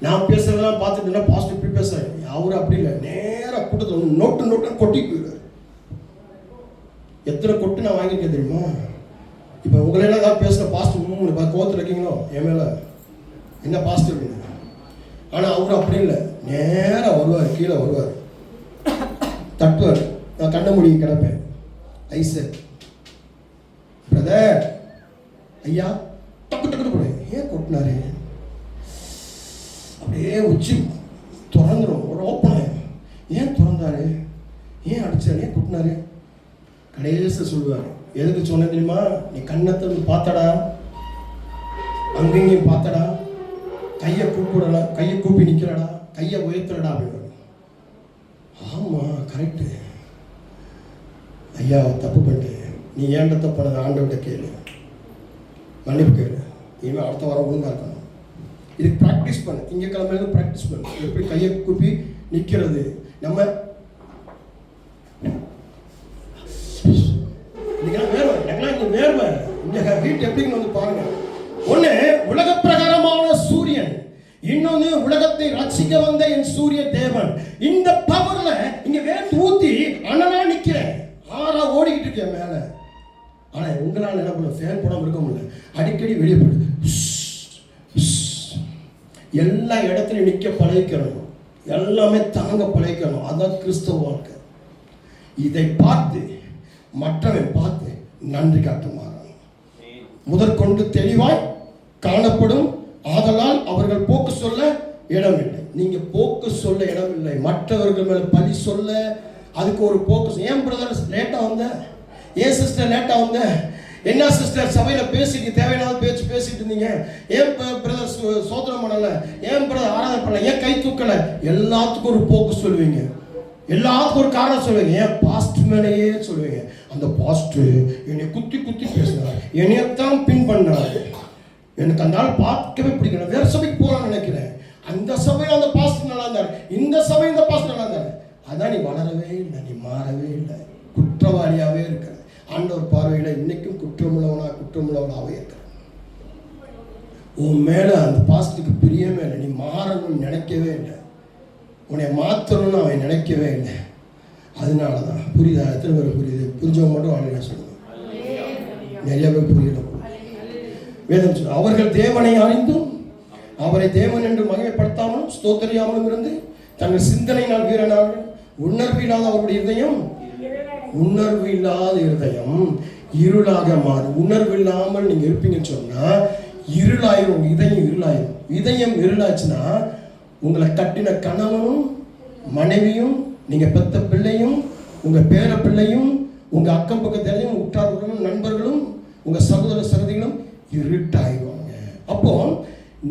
S1: நான் பேசுறதெல்லாம் பார்த்துட்டு பாசிட்டிவ் இப்படி பேசுறேன். அவரு அப்படி இல்லை, நேராக கூட்டத்தில் நோட்டு கொட்டி போயிடுவார். எத்தனை கொட்டு நான் வாங்கியிருக்கேன் தெரியுமா? இப்போ உங்களெல்லாம் ஏதாவது பேசுகிற பாசிட்டிவ் கோவத்தில் இருக்கீங்களோ என் மேலே என்ன பாசிட்டிவ். ஆனால் அவரு அப்படி இல்லை, நேராக வருவார், கீழே வருவார், தட்டுவார். நான் கண்ண மூடி கிடப்பேன். ஐசு பிரதர், ஐயா, டக்கு டக்குன்னு போடு. ஏன் கொட்டினாரு? அப்படியே உச்சி திறந்துடும், ஒரு ஓப்பன. ஏன் திறந்தாரு? ஏன் அடிச்சாரு? ஏன் கொட்டினாரு? கடைசியில் சொல்லுவார், எதுக்கு சொன்ன தெரியுமா? நீ கண்ணத்தை பார்த்தடா, அங்கேயும் பார்த்தடா, கையை கூப்பிடல, கையை கூப்பி நிற்கிறடா, கையை உயர்த்தலடா அப்படின்னு. ஆமாம், கரெக்டு ஐயா, தப்பு பண்ணிட்டு நீ ஏன்ட தப்பானது ஆண்டவர்கிட்ட கேளு, மன்னிப்பு கேளு, இனிமேல் அடுத்த வாரம் ஒழுங்காக இருக்கணும். இதுக்கு ப்ராக்டிஸ் பண்ணு, திங்கக்கிழமையில ப்ராக்டிஸ் பண்ணு. எப்படி கையை கூப்பி நிற்கிறது. நம்ம வேர்வை இந்த வீட்டு எப்படின்னு வந்து பாருங்க. ஒண்ணு உலக பிரகாரமான சூரியன், இன்னொன்னு உலகத்தை ரட்சிக்க வந்த என் சூரிய தேவன். இந்த பவர்ல இங்க வேர்த்து ஊத்தி அனலா நிக்கிறேன், ஆறா ஓடிக்கிட்டு இருக்கேன் மேல. ஆனா உங்களால் என்ன பண்ண, ஃபேன் போடாம இருக்க முடியல, அடிக்கடி வெளியே போயிடுது. எல்லா இடத்துலையும் நிற்க பழகிக்கணும், எல்லாமே தாங்க பழகிக்கணும். அதான் கிறிஸ்தவ வாழ்க்கை. இதை பார்த்து மற்றவன் பார்த்து நன்றி காட்டுமாறு முதற்கொண்டு தெளிவாய் காணப்படும். ஆதலால் அவர்கள் போக்கு சொல்ல இடமில்லை. நீங்க போக்கு சொல்ல இடமில்லை, மற்றவர்கள் மேல பழி சொல்ல அதுக்கு ஒரு போக்கு. ஏன் பிரதர் லேட்டா வந்த? ஏன் சிஸ்டர் லேட்டா வந்த? என்ன சிஸ்டர் சபையில பேசிட்டு தேவையில்லாத பேச்சு பேசிட்டு இருந்தீங்க? ஏன் பிரதர் சோதனை பண்ணல? ஏன் பிரதர் ஆராதனை பண்ணல? ஏன் கை தூக்கல? எல்லாத்துக்கும் ஒரு போக்கு சொல்லுவீங்க, எல்லாத்துக்கும் ஒரு காரணம் சொல்லுவீங்க. ஏன் பாஸ்ட் மேலேயே சொல்லுவீங்க. அந்த பாஸ்ட் என்னை குத்தி பேசினார், என்னையத்தான் பின் பண்ணாரு, எனக்கு அந்த நாள் பார்க்கவே பிடிக்கணும், வேற சபைக்கு போகலான்னு நினைக்கிறேன். அந்த சபையில் அந்த பாஸ்ட் நல்லா இருந்தாரு, இந்த சபை இந்த பாஸ்ட் நல்லா இருந்தாரு. அதான் நீ வளரவே இல்லை, நீ மாறவே இல்லை, குற்றவாளியாகவே இருக்கிற. ஆண்டவர் பார்வையில் இன்னைக்கும் குற்றமுள்ளவனாகவே இருக்கிற. உன் மேலே அந்த பாஸ்ட்டுக்கு பிரியமே இல்லை, நீ மாறணும்னு நினைக்கவே இல்லை, உன்னை மாற்றணும்னு அவன் நினைக்கவே இல்லை. அதனால தான் புரியுதா? எத்தனை பேர் புரியுது? புரிஞ்சவங்க மட்டும் வாழ்க்கை சொல்லுங்க. நிறைய பேர் புரியல. வேதம் சொல்ல, அவர்கள் தேவனை அறிந்தும் அவரை தேவன் என்று மகிமைப்படுத்தாமலும் ஸ்தோத்திரியாமலும் இருந்து தங்கள் சிந்தனையினால் வீரனார்கள். உணர்வு இல்லாத அவருடைய இருதயம், உணர்வு இல்லாத இருதயம் இருளாக மாறும். உணர்வு இல்லாமல் நீங்க இருப்பீங்கன்னு சொன்னா இருளாயிரும், இதயம் இருளாயிரும். இதயம் இருளாச்சுன்னா உங்களை கட்டின கணவனும் மனைவியும், நீங்க பெத்த பிள்ளையும், உங்க பேர பிள்ளையும், உங்க அக்கம் பக்கத்திலையும் உற்றார்களும் நண்பர்களும், உங்க சகோதர சகோதரிகளும் இருட்டாயிடுவாங்க. அப்போ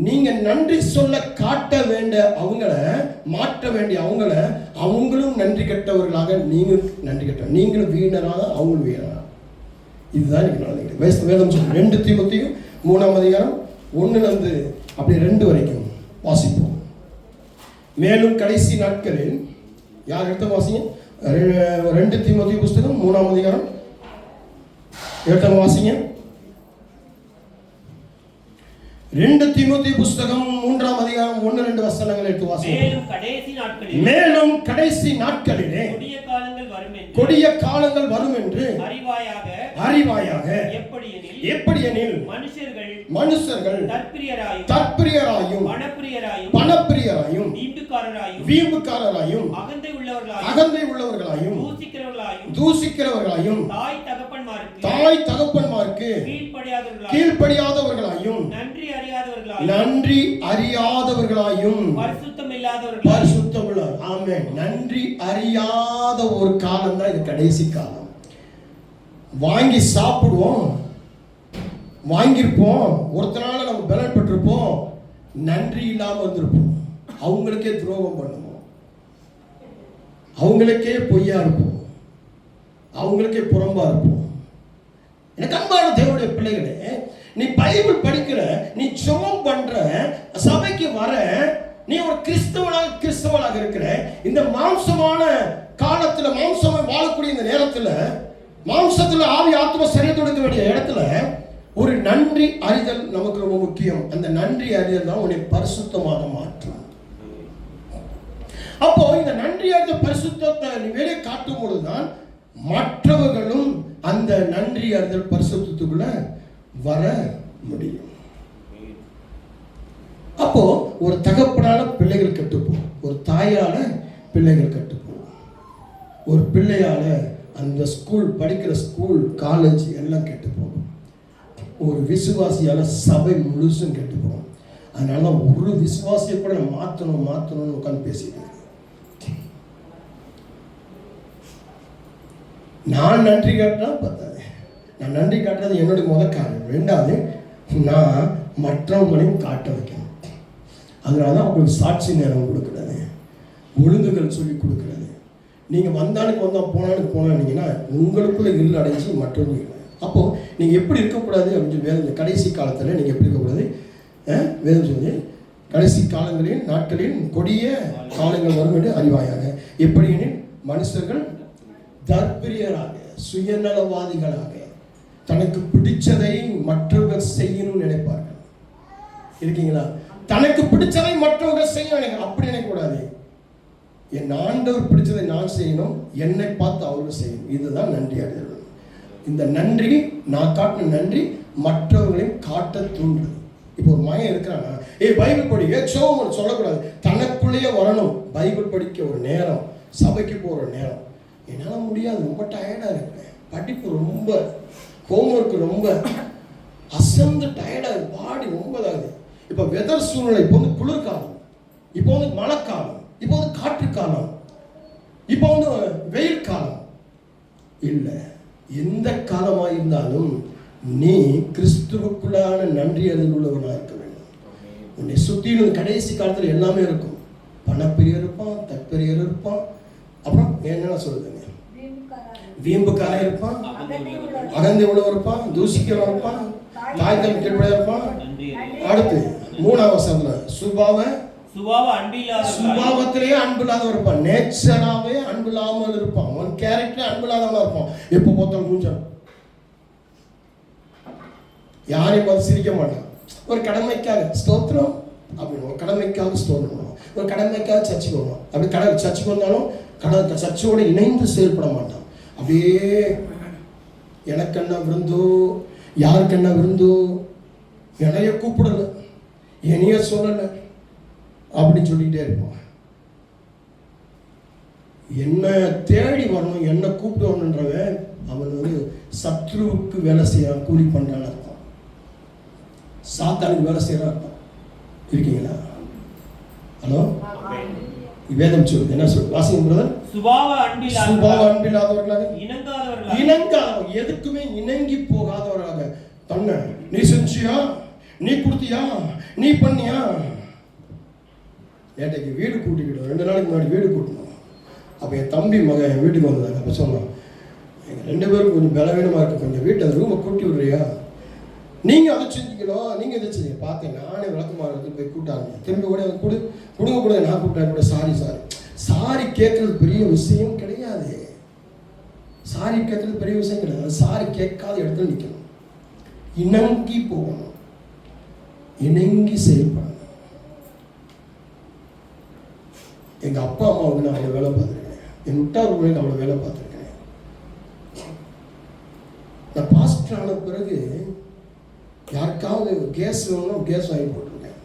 S1: நீங்க நன்றி சொல்ல காட்ட வேண்டிய அவங்கள, மாற்ற வேண்டிய அவங்கள, அவங்களும் நன்றி கெட்டவர்களாக நீங்களும் நன்றி கெட்ட, நீங்களும் வீணராக அவங்களும் வீணராக. இதுதான் நீங்க வேதம் சொல்லுங்க. 2 தீமோத்தேயு 3ஆம் அதிகாரம் 1 அப்படி 2 வரைக்கும் வாசிப்போம். மேலும் கடைசி நாட்களில், யார் எடுத்த வாசிங்க? 2 தீமோத்தேயு புஸ்தகம் 3ஆம் அதிகாரம் 8ஆம் வாசிங்க. 2 தீமோத்தேயு புஸ்தகம் 3ஆம் அதிகாரம் 1-2 வசனங்களை எடுத்து வாசிங்க. மேலும் கடைசி நாட்களிலே கொடிய காலங்கள் வரும் என்று அறிவாயாக. எப்படியெனில் மனுஷர்கள் தற்பிரியராயும் பணப்பிரியராயும் வீம்புக்காரராயும் அகந்தை உள்ளவர்களாயும் தூசிக்கிறவர்களாயும் தாய் தகப்பன்மார்க்கு கீழ்ப்படியாதவர்களாயும் நன்றி அறியாதவர்களாயும் பரிசுத்தமுள்ள. ஆமென். நன்றி அறியாத ஒரு காலம் தான் இது, கடைசி காலம். வாங்கி சாப்பிடுவோம், வாங்கியிருப்போம், ஒருத்தனால நம்ம பலன் பெற்றிருப்போம், நன்றி இல்லாம வந்திருப்போம், அவங்களுக்கே துரோகம் பண்ணுவோம், அவங்களுக்கே பொய்யா இருப்போம், அவங்களுக்கே புறம்பா இருப்போம். எனக்கு அன்பான தேவனுடைய பிள்ளைகளே, நீ பைபிள் படிக்கிற, நீ ஜெபம் பண்ற, சபைக்கு வர, நீ ஒரு கிறிஸ்தவனாக இருக்கிற இந்த மாம்சமான காலத்துல, மாம்சமா வாழக்கூடிய இந்த நேரத்துல, மாம்சத்துல ஆவி ஆத்ம சரீரத்தோட வேண்டிய இடத்துல ஒரு நன்றி அறிதல் நமக்கு ரொம்ப முக்கியம். அந்த நன்றி அறிதல் தான் உன்னை பரிசுத்தமாக மாற்றும். அப்போ இந்த நன்றி அறிந்த பரிசுத்தத்தை நீ வேலை காட்டும் பொழுதுதான் மற்றவர்களும் அந்த நன்றி அறிதல் பரிசுத்தத்துக்குள்ள வர முடியும். அப்போ ஒரு தகப்பனால பிள்ளைகள் கெட்டுப்போம், ஒரு தாயால பிள்ளைகள் கெட்டுப்போம், ஒரு பிள்ளையால அந்த ஸ்கூல் படிக்கிற ஸ்கூல் காலேஜ் எல்லாம் கெட்டு போகும், ஒரு விசுவாசியால சபை முழுசும் கெட்டு போகும். அதனால ஒரு விசுவாசியை கூட மாற்றணும்னு உட்காந்து பேசிட்டு நான் நன்றி காட்டினா பார்த்தாது. நான் நன்றி காட்டுறது என்னுடைய முதல் காரணம். ரெண்டாவது, நான் மற்றவங்களையும் காட்ட வைக்கணும். அதனால தான் அவங்களுக்கு சாட்சி நேரம் கொடுக்குறது, ஒழுங்குகள் சொல்லி கொடுக்குறது. நீங்கள் வந்தானுக்கு வந்தால் போனானுக்கு போனானீங்கன்னா உங்களுக்குள்ளே இருள் அடைஞ்சி மற்றவங்க. அப்போது நீங்கள் எப்படி இருக்கக்கூடாது அப்படின்னு சொல்லி வேதம், கடைசி காலத்தில் நீங்கள் எப்படி இருக்கக்கூடாது வேதம் சொல்லி, கடைசி காலங்களில் நாட்களில் கொடிய காலங்கள் வரும் என்று அறிவாயாக. எப்படியெனில் மனுஷர்கள் தற்பிரியராக, சுயநலவாதிகளாக, தனக்கு பிடிச்சதை மற்றவர்கள் செய்யணும்னு நினைப்பார்கள். இருக்கீங்களா? தனக்கு பிடிச்சதை மற்றவர்கள் செய்ய நினைக்க, அப்படி நினைக்கக்கூடாது. என் ஆண்டவர் பிடிச்சதை நான் செய்யணும், என்னை பார்த்து அவர்கள் செய்யணும். இதுதான் நன்றி அறிதல். இந்த நன்றி, நான் காட்டின நன்றி மற்றவர்களையும் காட்ட தூண்டுது. இப்போ ஒரு மகன் இருக்கிறான்னா, பைபிள் படிக்க சோகம் சொல்லக்கூடாது, தனக்குள்ளேயே வரணும். பைபிள் படிக்க ஒரு நேரம், சபைக்கு போகிற நேரம். என்னால் முடியாது, ரொம்ப டயர்டாக இருக்கிறேன், படிப்பு ரொம்ப, ஹோம்ஒர்க்கு ரொம்ப அசந்து டயர்டாக, பாடி ரொம்ப இதாகுது. இப்போ வெதர் சூழ்நிலை, இப்போ வந்து குளிர்காலம், இப்போ வந்து மழைக்காலம், இப்போ வந்து காற்று காலம், இப்போ வந்து வெயில் காலம். இல்லை, எந்த காலமாக இருந்தாலும் நீ கிறிஸ்துவுக்குள்ளான நன்றி அறிதல் உள்ளவனாக இருக்க வேண்டும். உன்னை சுற்றிலும் கடைசி காலத்தில் எல்லாமே இருக்கும். பணப்பிரியர் இருப்பான், தற்பிரியர் இருப்பான், அப்புறம் என்னென்ன சொல்லுதுங்க, வீம்புக்காரன் இருப்பான், அகந்தை உள்ளவர் இருப்பான், தூசிக்கிறவன் இருப்பான், தாய்த்தம் கீழ்ப்படியா இருப்பான். அடுத்து 3ஆம் வசனத்துல சுபாவத்திலேயே அன்பு இல்லாதவன் இருப்பான், நேச்சராகவே அன்பு இல்லாமல் இருப்பான், அவன் கேரக்டர் அன்பு இல்லாதவனா இருப்பான். எப்போ பார்த்தாலும் மூஞ்சான், யாரையும் பார்த்து சிரிக்க மாட்டான். ஒரு கடமைக்காக ஸ்தோத்திரம் அப்படின்னு, ஒரு கடமைக்காக ஸ்தோத்திரம் பண்ணுவான், ஒரு கடமைக்காக சர்ச்சுக்கு வருவான். அப்படி சர்ச்சுக்கு வந்தாலும் சர்ச்சோடு இணைந்து செயல்பட மாட்டான். அப்படியே எனக்கு என்ன விருந்தோ, யாருக்கு என்ன விருந்தோ, என்னைய கூப்பிடல, என்னைய சொல்லலை அப்படின்னு சொல்லிக்கிட்டே இருப்பான். என்ன தேடி வரணும், என்ன கூப்பிட்டு வரணுன்றவன் அவன் வந்து சத்ருவுக்கு வேலை செய்யறான், கூலி பண்றான்னு அர்த்தம், சாத்தானுக்கு வேலை செய்யறான் அர்த்தம். இருக்கீங்களா? ஹலோ, வேதம் சொல்லுது, என்ன சொல்லு, வாசிங்க பிரதர். சுபாவ அன்பில்லாதவர்களாக, இணங்காதவர்கள், எதுக்குமே இணங்கி போகாதவர்களாக, தன்னை நீ செஞ்சியா, நீ கொடுத்தியா, நீ பண்ணியா. நேற்றைக்கு வீடு கூட்டிக்கிட்டோம், 2 நாளைக்கு முன்னாடி வீடு கூட்டணும். அப்போ என் தம்பி மகன் என் வீட்டுக்கு வந்தாங்க. அப்போ சொன்னான், எங்கள் 2 பேரும் கொஞ்சம் பலவீனமாக இருக்குது, கொஞ்சம் வீட்டை அந்த ரூமை கூட்டி விடுறியா, நீங்கள் அதை செஞ்சுக்கணும், நீங்கள் எதை செஞ்சீங்க பார்த்தேன். நானே விளக்கமாக எடுத்து போய் கூட்டாங்க, திரும்பி கூட கொடுங்க, நான் கூப்பிட்டேன் கூட. சாரி கேட்கறது பெரிய விஷயம் கிடையாது, சாரி கேட்கறது பெரிய விஷயம் கிடையாது. சாரி கேட்காத இடத்துல நிற்கணும், இணங்கி போகணும், இணங்கி செயல்படணும். எங்கள் அப்பா அம்மாவுக்கு நான் அவ்வளோ வேலை பார்த்துருக்கேன். என் உற்றார் உறவினருக்கு அவ்வளோ வேலை பார்த்துருக்கேன். நான் பாஸ்டர் ஆன பிறகு யாருக்காவது கேஸ் வேணும்னா கேஸ் வாங்கி போட்டிருக்கேன்.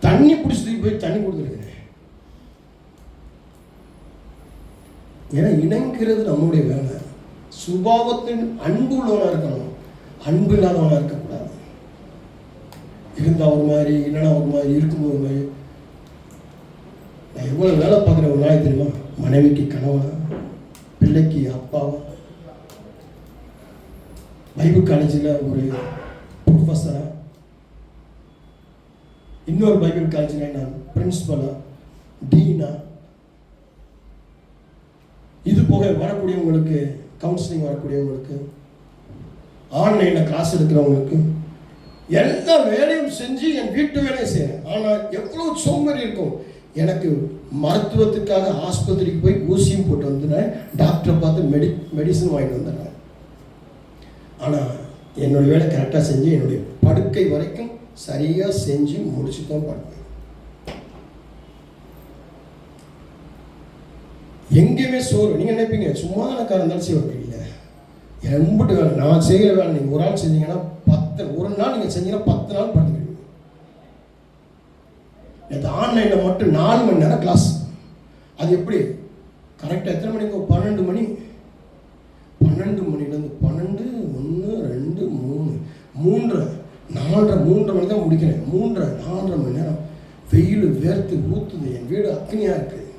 S1: தண்ணி பிடிச்சதுக்கு போய் தண்ணி கொடுத்துருக்கேன். ஏன்னா இணைங்கிறது நம்முடைய வேலை. சுபாவத்தின் அன்பு உள்ளவனாக இருக்கணும், அன்பு இல்லாதவனாக இருக்கக்கூடாது. இருந்தால் ஒரு மாதிரி, இல்லைன்னா ஒரு மாதிரி, இருக்கும்போது ஒரு மாதிரி. நான் எவ்வளோ வேலை பார்க்குற ஒரு நாள் தெரியுமா? மனைவிக்கு கணவனா, பிள்ளைக்கு அப்பாவா, பைபிள் காலேஜில் ஒரு ப்ரொஃபஸரா, இன்னொரு பைபிள் காலேஜில் நான் பிரின்சிபலா, டீனா, இது போக வரக்கூடியவங்களுக்கு, கவுன்சிலிங் வரக்கூடியவங்களுக்கு, ஆன்லைனில் கிளாஸ் எடுக்கிறவங்களுக்கு எல்லா வேலையும் செஞ்சு என் வீட்டு வேலையை செய்கிறேன். ஆனால் எவ்வளோ சோம்பேறி இருக்கும். எனக்கு மருத்துவத்துக்காக ஆஸ்பத்திரிக்கு போய் ஊசியும் போட்டு வந்துடுறேன், டாக்டரை பார்த்து மெடிசன் வாங்கிட்டு வந்துடுறேன். ஆனால் என்னுடைய வேலை கரெக்டாக செஞ்சு என்னுடைய படுக்கை வரைக்கும் சரியாக செஞ்சு முடிச்சு தான் படுப்பேன். எங்கேயுமே சோறு. நீங்கள் நினைப்பீங்க சும்மா எனக்கு இருந்தாலும் செய்வாங்க. இல்லை, எம்பிட்டு வேலை நான் செய்கிற வேலை நீங்கள் ஒரு ஆள் செஞ்சீங்கன்னா ஒரு நாள் நீங்கள் செஞ்சீங்கன்னா 10 நாள் படுத்துக்கிடுவீங்க. நேற்று ஆன்லைனில் மட்டும் 4 மணி நேரம் கிளாஸ். அது எப்படி கரெக்டாக எத்தனை மணிக்கு? 12 மணி. 12 மணிலேருந்து 12, 1, 2, 3, 3, 4, 3 மணி தான் முடிக்கிறேன். 3, 4 மணி நேரம் வெயில் வேர்த்து ஊற்றுது. என் வீடு அக்னியாக இருக்குது.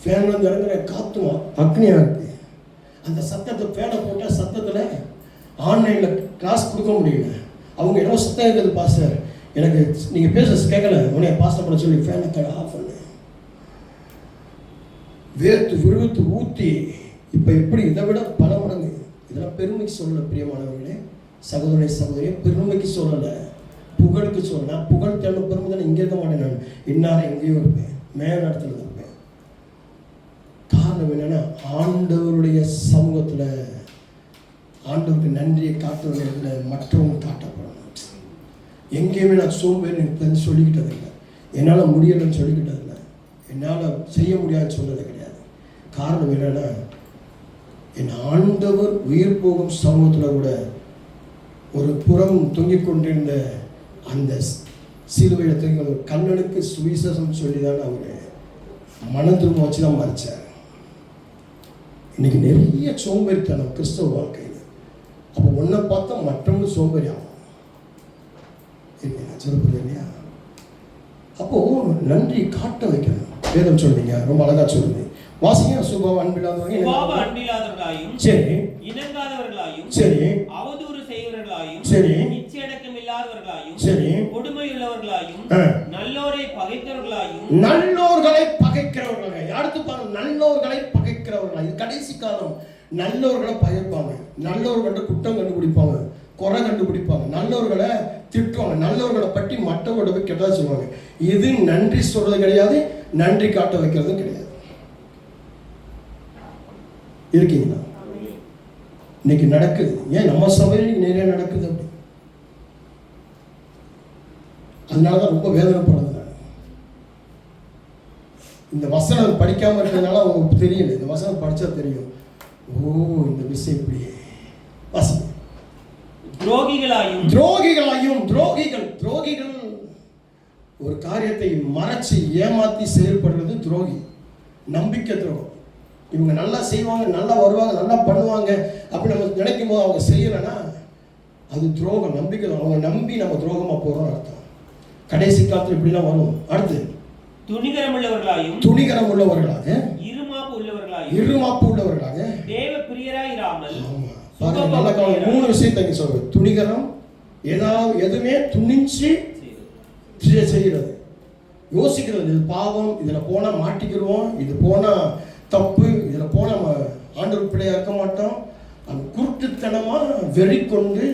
S1: ஃபேன் வந்து இறங்குற காற்றும் அக்னியாக இருக்குது. அந்த சத்தத்தை ஃபேனை போட்டால் சத்தத்தில் ஆன்லைனில் கிளாஸ் கொடுக்க முடியல. அவங்க என்ன சத்தம் இருக்குது பாஸ்டர், எனக்கு நீங்கள் பேச கேட்கல, உடனே பாஸ்டர் பண்ண சொல்லி ஃபேனை ஆஃப் பண்ணு. வேர்த்து விறுவிறுத்து ஊற்றி இப்போ எப்படி இதை விட பல மடங்கு. இதெல்லாம் பெருமைக்கு சொல்லலை பிரியமானவர்களே, சகோதரி சகோதரியே, பெருமைக்கு சொல்லலை, புகழுக்கு சொல்லலை. புகழ் தேவை பெருமை தானே. இங்கே இருக்க மாட்டேன் நான், இன்னாரம் எங்கேயோ இருப்பேன், மேல இடத்துல தான் இருப்பேன். காரணம் என்னென்னா ஆண்டவருடைய சமூகத்தில் ஆண்டவருக்கு நன்றியை காட்டுற இடத்துல மற்றவங்க காட்டப்படணும். எங்கேயுமே நான் சோம்பேறி சொல்லிக்கிட்டதில்லை, என்னால் முடியலைன்னு சொல்லிக்கிட்டதில்லை, என்னால் செய்ய முடியாதுன்னு சொன்னது கிடையாது. காரணம் என்னென்னா என் ஆண்டவர் உயிர் போகும் சமூகத்தில் கூட ஒரு புறம் தொங்கிக் கொண்டிருந்த அந்த சிலுவையில் தொங்கி கண்ணனுக்கு சுவிசேஷம் சொல்லி தான் அவர் மன திரும்ப வச்சு தான் மறைச்சார். இன்னைக்கு நிறைய சோம்பேறித்தனம் கிறிஸ்தவ வாழ்க்கையில். அப்போ ஒன்றை பார்த்தா மற்றவங்க சோம்பேறி ஆகும் சொல்லுறது இல்லையா? அப்போ நன்றி காட்ட வைக்கணும். வேதம் சொல்றீங்க, ரொம்ப அழகா சொல்லுங்க. வாசிங்க. சுபாவ அன்பில்லாதவர்களாயும், சரி, இணங்காதவர்களாயும், சரி, அவதூறு செய்வர்களாயும், சரி, இச்சையடக்கம் இல்லாதவர்களாயும், சரி, கொடுமை உள்ளவர்களாயும், நல்லோரை பகைக்கிறவர்களாயும். நல்லோர்களை பகைக்கிறவர்களாக அடுத்து பாருங்க. நல்லோர்களை பகைக்கிறவர்களா. இது கடைசி காலம். நல்லோர்களை பகைப்பாங்க, நல்லோர்கள்ட்ட குற்றம் கண்டுபிடிப்பாங்க, குறை கண்டுபிடிப்பாங்க, நல்லோர்களை திட்டுவாங்க, நல்லோர்களை பற்றி மற்றவர்களோட போய் கெட்டதா சொல்லுவாங்க. இது நன்றி சொல்றது கிடையாது, நன்றி காட்ட வைக்கிறதும் கிடையாது. இருக்கீங்களா? இன்னைக்கு நடக்குது. ஏன் நம்ம சபையில் நிறைய நடக்குது அப்படி. அதனாலதான் ரொம்ப வேதனைப்படுறது. இந்த வசனம் படிக்காம இருக்கிறதுனால அவங்க தெரியல. இந்த வசனம் படிச்சா தெரியும். ஓ, இந்த விஷயம் இப்படி. வசனம் துரோகிகளாயும் துரோகிகள் ஒரு காரியத்தை மறைச்சு ஏமாத்தி செயல்படுறது துரோகி. நம்பிக்கை துரோகம். இவங்க நல்லா செய்வாங்க, நல்லா வருவாங்க, நல்லா பண்ணுவாங்க அப்படி நம்ம நினைக்கும் போது அவங்க செய்யலைன்னா அது துரோகம், நம்பிக்கை. அவங்க நம்பி நம்ம துரோகமாக போகிறோம் அர்த்தம். கடைசி காலத்தில் இப்படிலாம் வரும். அடுத்து துணிகரம் உள்ளவர்களாக, இருமாப்பு உள்ளவர்களாக, தேவ பிரியராய் இராமல். பாருங்க, நல்ல காலம். 3 விஷயத்தை சொல்றது. துணிகரம், ஏதாவது எதுவுமே துணிஞ்சு செய்கிறது, யோசிக்கிறது. இது பாவம், இதில் போனால் மாட்டிக்கிடுவோம், இது போனால் தப்பு, இதில் போனால் நம்ம ஆண்டவர் பிள்ளையாக இருக்க மாட்டோம். அந்த குருட்டுத்தனமாக வெறி கொண்டு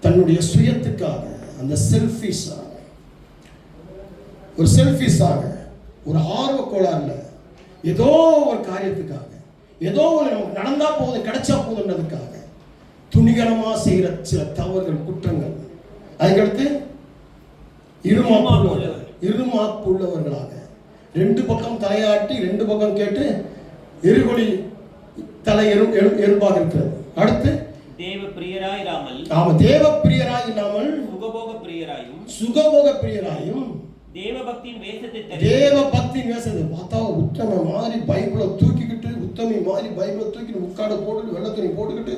S1: தன்னுடைய சுயத்துக்காக, அந்த செல்ஃபிஷாக, ஒரு ஆர்வ கோளாறுல ஏதோ ஒரு காரியத்துக்காக, ஏதோ ஒரு நமக்கு நடந்தா போதும், கிடைச்சா போதுன்றதுக்காக துணிகரமாக செய்கிற சில தவறுகள், குற்றங்கள். அதுக்கடுத்து இருமாப்பு இருமாப்பு உள்ளவர்களாக, ரெண்டு பக்கம் தலையாட்டி ரெண்டு பக்கம் கேட்டு எருகொலி தலை எறும்பாக இருக்கிறது. அடுத்து
S2: தேவ பிரியராயிராமல்,
S1: ஆமா, தேவ பிரியராயிராமல் சுகபோக பிரியராயும்
S2: தேவ பக்தியின் வேஷத்தை
S1: பார்த்தா உத்தம மாதிரி பைபிளை தூக்கிக்கிட்டு, உத்தமி மாதிரி பைபிளை தூக்கிட்டு முக்காடை போட்டுட்டு வெள்ளை துணி போட்டுக்கிட்டு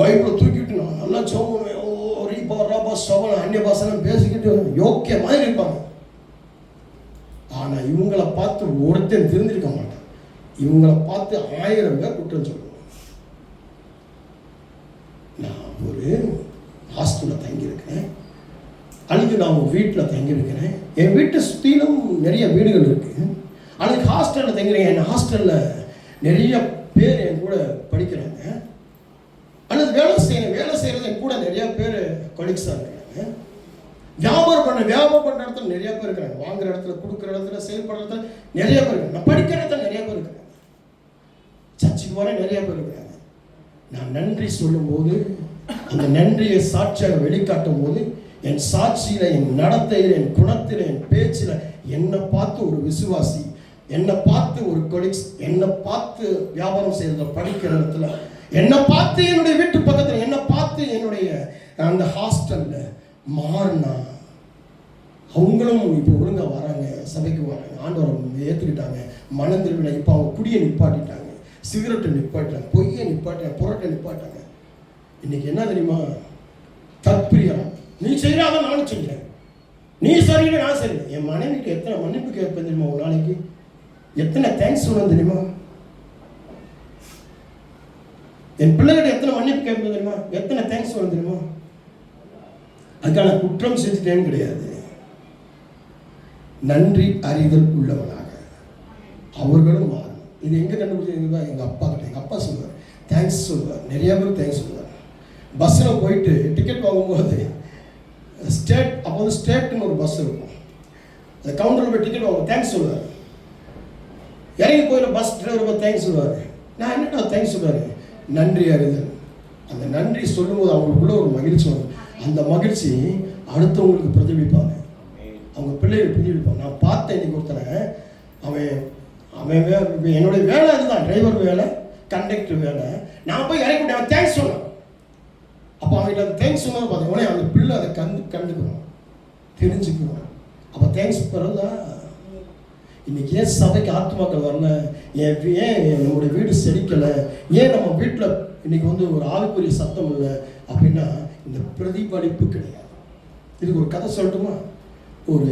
S1: பைபிளை தூக்கிட்டு நான் நல்லா சோமுவேன், ஓ ரீபா ராபா சோபன அந்நிய பாசனம் பேசிக்கிட்டு யோக்கிய மாதிரி இருப்பாங்க. ஆனா இவங்களை பார்த்து ஒருத்தன் தெரிஞ்சிருக்க மாட்டான். இவங்களை பார்த்து 1000 பேர் குற்றம் சொல்லுவாங்க. நான் ஒரு ஹாஸ்டலில் தங்கியிருக்கிறேன், அல்லது நான் ஒரு வீட்டில் தங்கியிருக்கிறேன். என் வீட்டை சுற்றிலும் நிறைய வீடுகள் இருக்குது. அல்லது ஹாஸ்டலில் தங்கிறேன், என் ஹாஸ்டலில் நிறைய பேர் என் கூட படிக்கிறாங்க. அல்லது வேலை செய்கிறது என் கூட நிறைய பேர் கொலீக்ஸாக இருக்கிறாங்க. வியாபாரம் பண்ணுற இடத்துல நிறைய பேர் இருக்கிறாங்க. வாங்குற இடத்துல, கொடுக்குற இடத்துல, செயல்படுற இடத்துல நிறைய பேர் இருக்காங்க. நான் படிக்கிற இடத்துல நிறைய பேர் இருக்கிறாங்க. சர்ச்சுக்கு போகிற நிறைய பேர் இருக்கிறாங்க. நான் நன்றி சொல்லும்போது, அந்த நன்றியை சாட்சியாக வெளிக்காட்டும் போது, என் சாட்சியில், என் நடத்தையில், என் குணத்தில், என் பேச்சில் என்னை பார்த்து ஒரு விசுவாசி, என்னை பார்த்து ஒரு கொலீக்ஸ், என்னை பார்த்து வியாபாரம் செய்யறதுல, படிக்கிற இடத்துல, என்னை பார்த்து என்னுடைய வீட்டு பக்கத்தில், என்னை பார்த்து என்னுடைய அந்த ஹாஸ்டலில் மாறினா, அவங்களும் இப்போ ஒழுங்காக வராங்க, சபைக்கு வராங்க, ஆண்டவரை ஏற்றுக்கிட்டாங்க, மனம் திரும்பினா. இப்போ அவங்க குடியை நிப்பாட்டிட்டாங்க, சிகரெட்டை நிப்பாட்டாங்க, பொய்யை நிப்பாட்டாங்க, புரட்டை நிப்பாட்டாங்க. இன்னைக்கு என்ன தெரியுமா? தற்பிரியம். நீ செய்யறாத நானும் செய்கிறேன், நீ சரியில்லை நான் சரி. என் மனைவிக்கு எத்தனை மன்னிப்பு கேட்பேன் தெரியுமா? ஒரு நாளைக்கு எத்தனை தேங்க்ஸ் சொல்லணும் தெரியுமா? என் பிள்ளைகிட்ட எத்தனை மன்னிப்பு கேட்பேன் தெரியுமா? எத்தனை தேங்க்ஸ் சொல்லணும் தெரியுமா? அதுக்கான குற்றம் செஞ்சுட்டேன்னு கிடையாது. நன்றி அறிதல் உள்ளவனாக அவர்களும் மாறும். இது எங்கே கண்டுபிடிச்சதுதான்? எங்கள் அப்பா கிட்ட. எங்கள் அப்பா சொல்லுவார், தேங்க்ஸ் சொல்லுவார். நிறைய பேர் தேங்க்ஸ் சொல்லுவார். பஸ்ஸில் போயிட்டு டிக்கெட் வாங்கும்போது ஸ்டேட், அப்போ வந்து ஸ்டேட்டுன்னு ஒரு பஸ் இருக்கும். அந்த கவுண்டரில் போய் டிக்கெட் வாங்க தேங்க்ஸ் சொல்லுவார். இறங்கி போயில பஸ் டிரைவர் தேங்க்ஸ் சொல்லுவார். நான் என்னடா தேங்க்ஸ் சொல்லுவார்? நன்றி அறிதல். அந்த நன்றி சொல்லும்போது அவங்களுக்குள்ள ஒரு மகிழ்ச்சி வரும். அந்த மகிழ்ச்சி அடுத்தவங்களுக்கு பிரதிபலிப்பாங்க, அவங்க பிள்ளைகள் பிரதிபலிப்பாங்க. நான் பார்த்தேன் இன்னைக்கு ஒருத்தனை, அவன் என்னுடைய வேலை அதுதான், டிரைவர் வேலை, கண்டக்டர் வேலை. நான் போய் இறக்கி விட்டேன், அவன் தேங்க்ஸ் சொன்னான். அப்போ அவங்ககிட்ட அந்த தேங்க்ஸ் சொன்னது பார்த்தீங்க, உடனே அந்த பிள்ளை அதை கண்டுக்கணும், தெரிஞ்சுக்கணும். அப்போ தேங்க்ஸ் பிறந்தா இன்னைக்கு ஏன் சபைக்கு ஆத்மாக்கள் வரல, ஏன் நம்முடைய வீடு செழிக்கலை, ஏன் நம்ம வீட்டில் இன்னைக்கு வந்து ஒரு ஆவிக்குரிய சத்தம் இல்லை அப்படின்னா இந்த பிரதிபலிப்பு கிடையாது. இதுக்கு ஒரு கதை சொல்லட்டுமா? ஒரு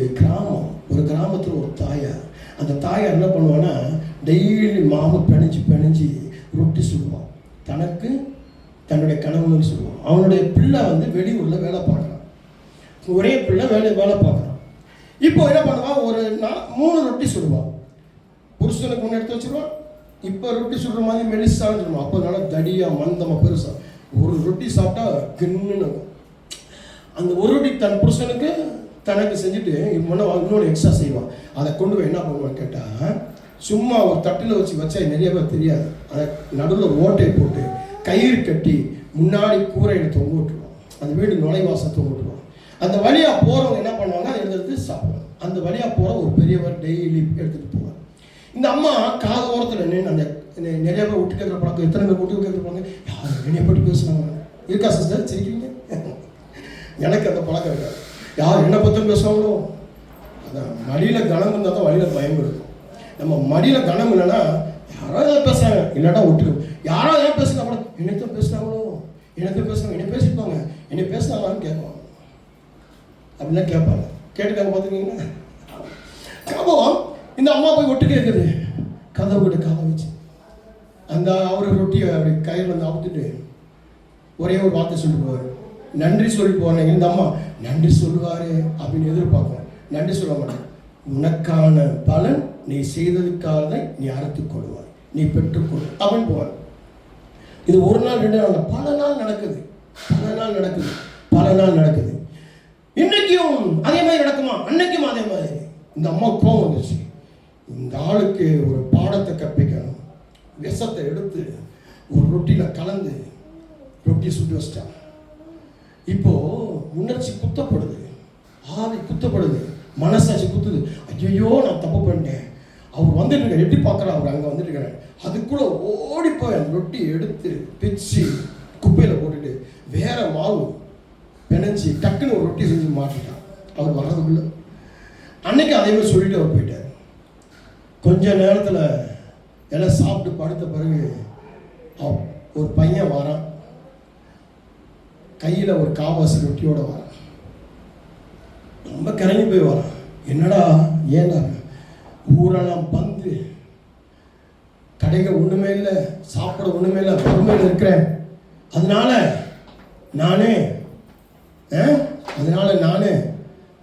S1: கிராமத்தில் ஒரு தாயார், அந்த தாயார் என்ன பண்ணுவான்னா டெய்லி மாவு பிணைஞ்சி ரொட்டி சுடுவான். தனக்கு தன்னுடைய கணவனுக்கு சொல்லுவான். அவனுடைய பிள்ளை வந்து வெளியூரில் வேலை பார்க்குறான். ஒரே பிள்ளை வேலை பார்க்குறான். இப்போ என்ன பண்ணுவான்? ஒரு 3 ரொட்டி சுடுவான். புருஷனுக்கு ஒன்று எடுத்து வச்சுருவான். இப்போ ரொட்டி சுடுற மாதிரி மெலிசான்னு சொல்லுவான். அப்போ நல்லா தடியாக மந்தமாக பெருசாக ஒரு ரொட்டி சாப்பிட்டா கின்னு. அந்த ஒரு ரொட்டி தன் புருஷனுக்கு தனக்கு செஞ்சுட்டு இன்னொன்று எக்ஸ்ட்ரா செய்வான். அதை கொண்டு போய் என்ன பண்ணுவான்னு கேட்டால், சும்மா ஒரு தட்டில் வச்சா நிறைய பேர் தெரியாது. அதை நடுவில் ஓட்டை போட்டு கயிறு கட்டி முன்னாடி கூரையில் தொங்க விட்டுருவோம். அந்த வீடு நுழைவாசல் தொங்க விட்டுருவோம். அந்த வழியாக போகிறவங்க என்ன பண்ணுவாங்க? அதை எடுத்து சாப்பிடுவாங்க. அந்த வழியாக போகிற ஒரு பெரியவர் டெய்லி எடுத்துகிட்டு போவார். இந்த அம்மா காது ஓரத்தில் நின்று அந்த நிறைய பேர் விட்டு கேட்குற பழக்கம், எத்தனை பேர் விட்டு கேட்குறாங்க, யார் என்னைய பற்றி பேசுனாங்க இருக்கா சிஸ்டர்? சிரிக்கிறீங்க? எனக்கு அந்த பழக்கம் இருக்காது. யார் என்ன பற்றி பேசுவாங்களோ அதான். மடியில் கனம் இருந்தால் தான் வழியில் பயம் இருக்கும். நம்ம மடியில் கனம் இல்லைன்னா யாரோ ஏதாவது பேசுகிறாங்க, இல்லைன்னா விட்டுருவோம். யாரோ ஏன் பேசுனா கூட என்னத்தான் பேசுனாங்களோ, என்னத்தான் பேசுனாங்க, என்ன பேசியிருப்பாங்க, என்ன பேசினாங்களான்னு கேட்பாங்க. அப்படின்னா கேட்பாங்க. கேட்டுக்காங்க பார்த்துக்கிங்கன்னா. அப்போ இந்த அம்மா போய் ஒட்டு கேட்குது, கதவு கிட்ட காலை வச்சு அந்த அவரு ரொட்டியை அப்படி கையில் வந்து அவுத்துட்டு ஒரே ஒரு வார்த்தை சொல்லிட்டு போவார், நன்றி சொல்லிட்டு போனேன். இந்த அம்மா நன்றி சொல்லுவார் அப்படின்னு எதிர்பார்ப்போம். நன்றி சொல்ல மாட்டேன். உனக்கான பலன் நீ செய்ததுக்காக நீ அறுத்துக் கொள்வாய், நீ பெற்றுக்கொள் அப்படின்னு போவார். இது ஒரு நாள் 2 நாள், பல நாள் நடக்குது. இன்னைக்கும் அதே மாதிரி நடக்குமா? அன்னைக்கும் அதே மாதிரி. இந்த அம்மா கோவம் வந்துச்சு. இந்த ஆளுக்கு ஒரு பாடத்தை கற்பிக்கணும். விஷத்தை எடுத்து ஒரு ரொட்டியில் கலந்து ரொட்டி சுட்டு வச்சிட்டான். இப்போ உணர்ச்சி குத்தப்படுது. ஆவி குத்தப்படுது, மனசாட்சி குத்துது. ஐயோ நான் தப்பு பண்ணிட்டேன். அவர் வந்துட்டு இருக்காரு, எப்படி பார்க்குறாரு, அவர் அங்கே வந்துட்டு இருக்காரு. அதுக்குள்ள ஓடி போய் அந்த ரொட்டி எடுத்து பிச்சு குப்பையில் போட்டுட்டு வேற மாவு பிணைஞ்சி டக்குன்னு ஒரு ரொட்டி செஞ்சு மாட்டிட்டான். அவர் வர்றதுக்குள்ள அன்னைக்கு அதே மாதிரி சொல்லிட்டு அவர் போயிட்டார். கொஞ்ச நேரத்தில் எல்லாம் சாப்பிட்டு படுத்த பிறகு ஒரு பையன் வரான், கையில் ஒரு காவாசி ரொட்டியோட வரான். ரொம்ப கரங்கி போய் வரான். என்னடா ஏன்னா ஊரெல்லாம் பந்து, கடைகள் ஒன்றுமே இல்லை, சாப்பிட ஒன்றுமே இல்லை, வறுமையில் இருக்கிறேன். அதனால நானே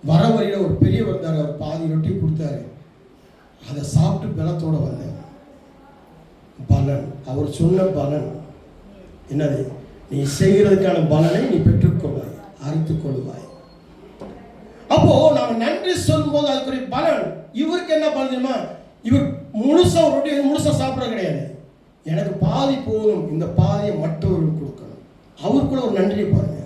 S1: வர வழியில் ஒரு பெரியவர் இருந்தார், அவர் பாதி ரொட்டி கொடுத்தாரு, அதை சாப்பிட்டு பலத்தோடு வந்தேன். பலன், அவர் சொன்ன பலன் என்னது? நீ செய்கிறதுக்கான பலனை நீ பெற்றுக்கொள்வாய், அறித்துக் கொள்வாய். அப்போ நாம நன்றி சொல்லும் போது அதுக்குரிய பலன். இவருக்கு என்ன பலன் தெரியுமா? இவர் முழுசா ரொட்டி முழுசா சாப்பிட்றது கிடையாது. எனக்கு பாதி போதும், இந்த பாதியை மற்றவர்களுக்கு கொடுக்கணும். அவருக்குள்ள ஒரு நன்றியை பாருங்க.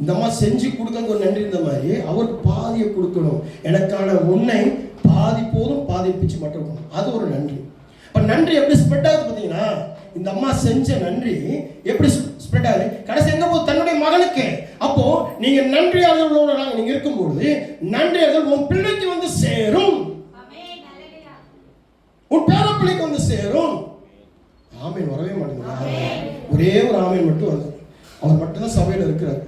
S1: இந்த மாதிரி செஞ்சு கொடுக்க ஒரு நன்றி இருந்த மாதிரி அவருக்கு பாதியை கொடுக்கணும். எனக்கான உன்னை பாதி போதும், பாதி பிச்சு மட்டும், அது ஒரு நன்றி. இப்போ நன்றி எப்படி ஸ்ப்ரெட் ஆகுது பார்த்தீங்கன்னா, இந்த அம்மா செஞ்ச நன்றி எப்படி ஸ்ப்ரெட் ஆகுது? கடைசி எங்க போது? தன்னுடைய மகனுக்கு. அப்போ நீங்க நன்றியாளர்களோட நீங்க இருக்கும்போது நன்றியாளர்கள் உன் பிள்ளைக்கு வந்து சேரும், உன் பேரப்பிள்ளைக்கு வந்து சேரும். ஆமீன் வரவே மாட்டேங்குது. ஒரே ஒரு ஆமீன் மட்டும் வருது. அவர் மட்டும்தான் சபையில் இருக்கிறார்.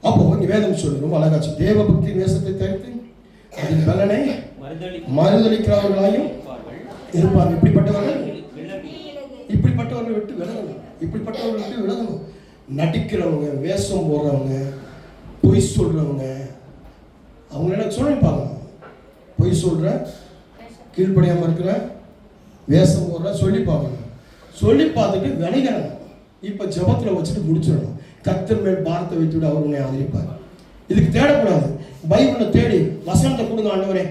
S1: அப்போ இங்க வேதம் சொல்லு ரொம்ப அழகாச்சு. தேவ பக்தி நேசத்தை தடுத்து அதன் பலனை மறுதளிக்கிறவர்களாயும் இருப்பாங்க. இப்படிப்பட்டவர்கள் விட்டு விலகணும். நடிக்கிறவங்க, வேஷம் போடுறவங்க, பொய் சொல்றவங்க, அவங்க என்ன சொல்லிப்பாங்க? பொய் சொல்ற, கீழ்ப்படியாம இருக்கிற, வேஷம் போடுற சொல்லி பார்க்கணும். சொல்லி பார்த்துட்டு விளைகிறாங்க. இப்ப ஜபத்துல வச்சுட்டு முடிச்சிடணும். கர்த்தர் மேல் பாரத்தை வைத்துவிட அவர் உன்னை ஆதரிப்பார். இதுக்கு தேடக்கூடாது. பைபிளை தேடி வசனத்தை கொடுங்க. ஆண்டவரே,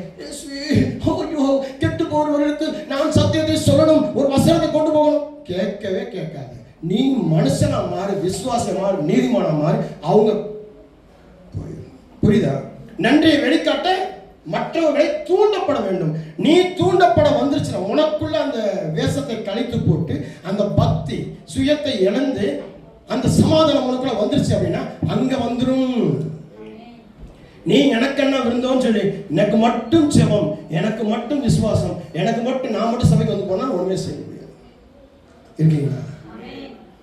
S1: கெட்டு போறவர்களுக்கு நான் சத்தியத்தை சொல்லணும், ஒரு வசனத்தை கொண்டு போகணும். கேட்கவே கேட்காது. நீ மனுஷனா மாறு, விசுவாசமா மாறு, நீதிமானா மாறு. அவங்க புரியுதா? நன்றியை வெளிக்காட்ட மற்றவர்களை தூண்டப்பட வேண்டும். நீ தூண்டப்பட வந்துருச்சுன்னா உனக்குள்ள அந்த வேஷத்தை கழித்து போட்டு அந்த பக்தி சுயத்தை இழந்து அந்த சமாதானம் உனக்குள்ள வந்துருச்சு அப்படின்னா அங்க வந்துடும். நீ எனக்கு என்ன விருந்தோன்னு சொல்லி எனக்கு மட்டும் ஜெபம், எனக்கு மட்டும் விசுவாசம், எனக்கு மட்டும் நான் மட்டும் சபைக்கு வந்து போனா ஒண்ணுமே செய்ய முடியாது. இருக்கீங்களா?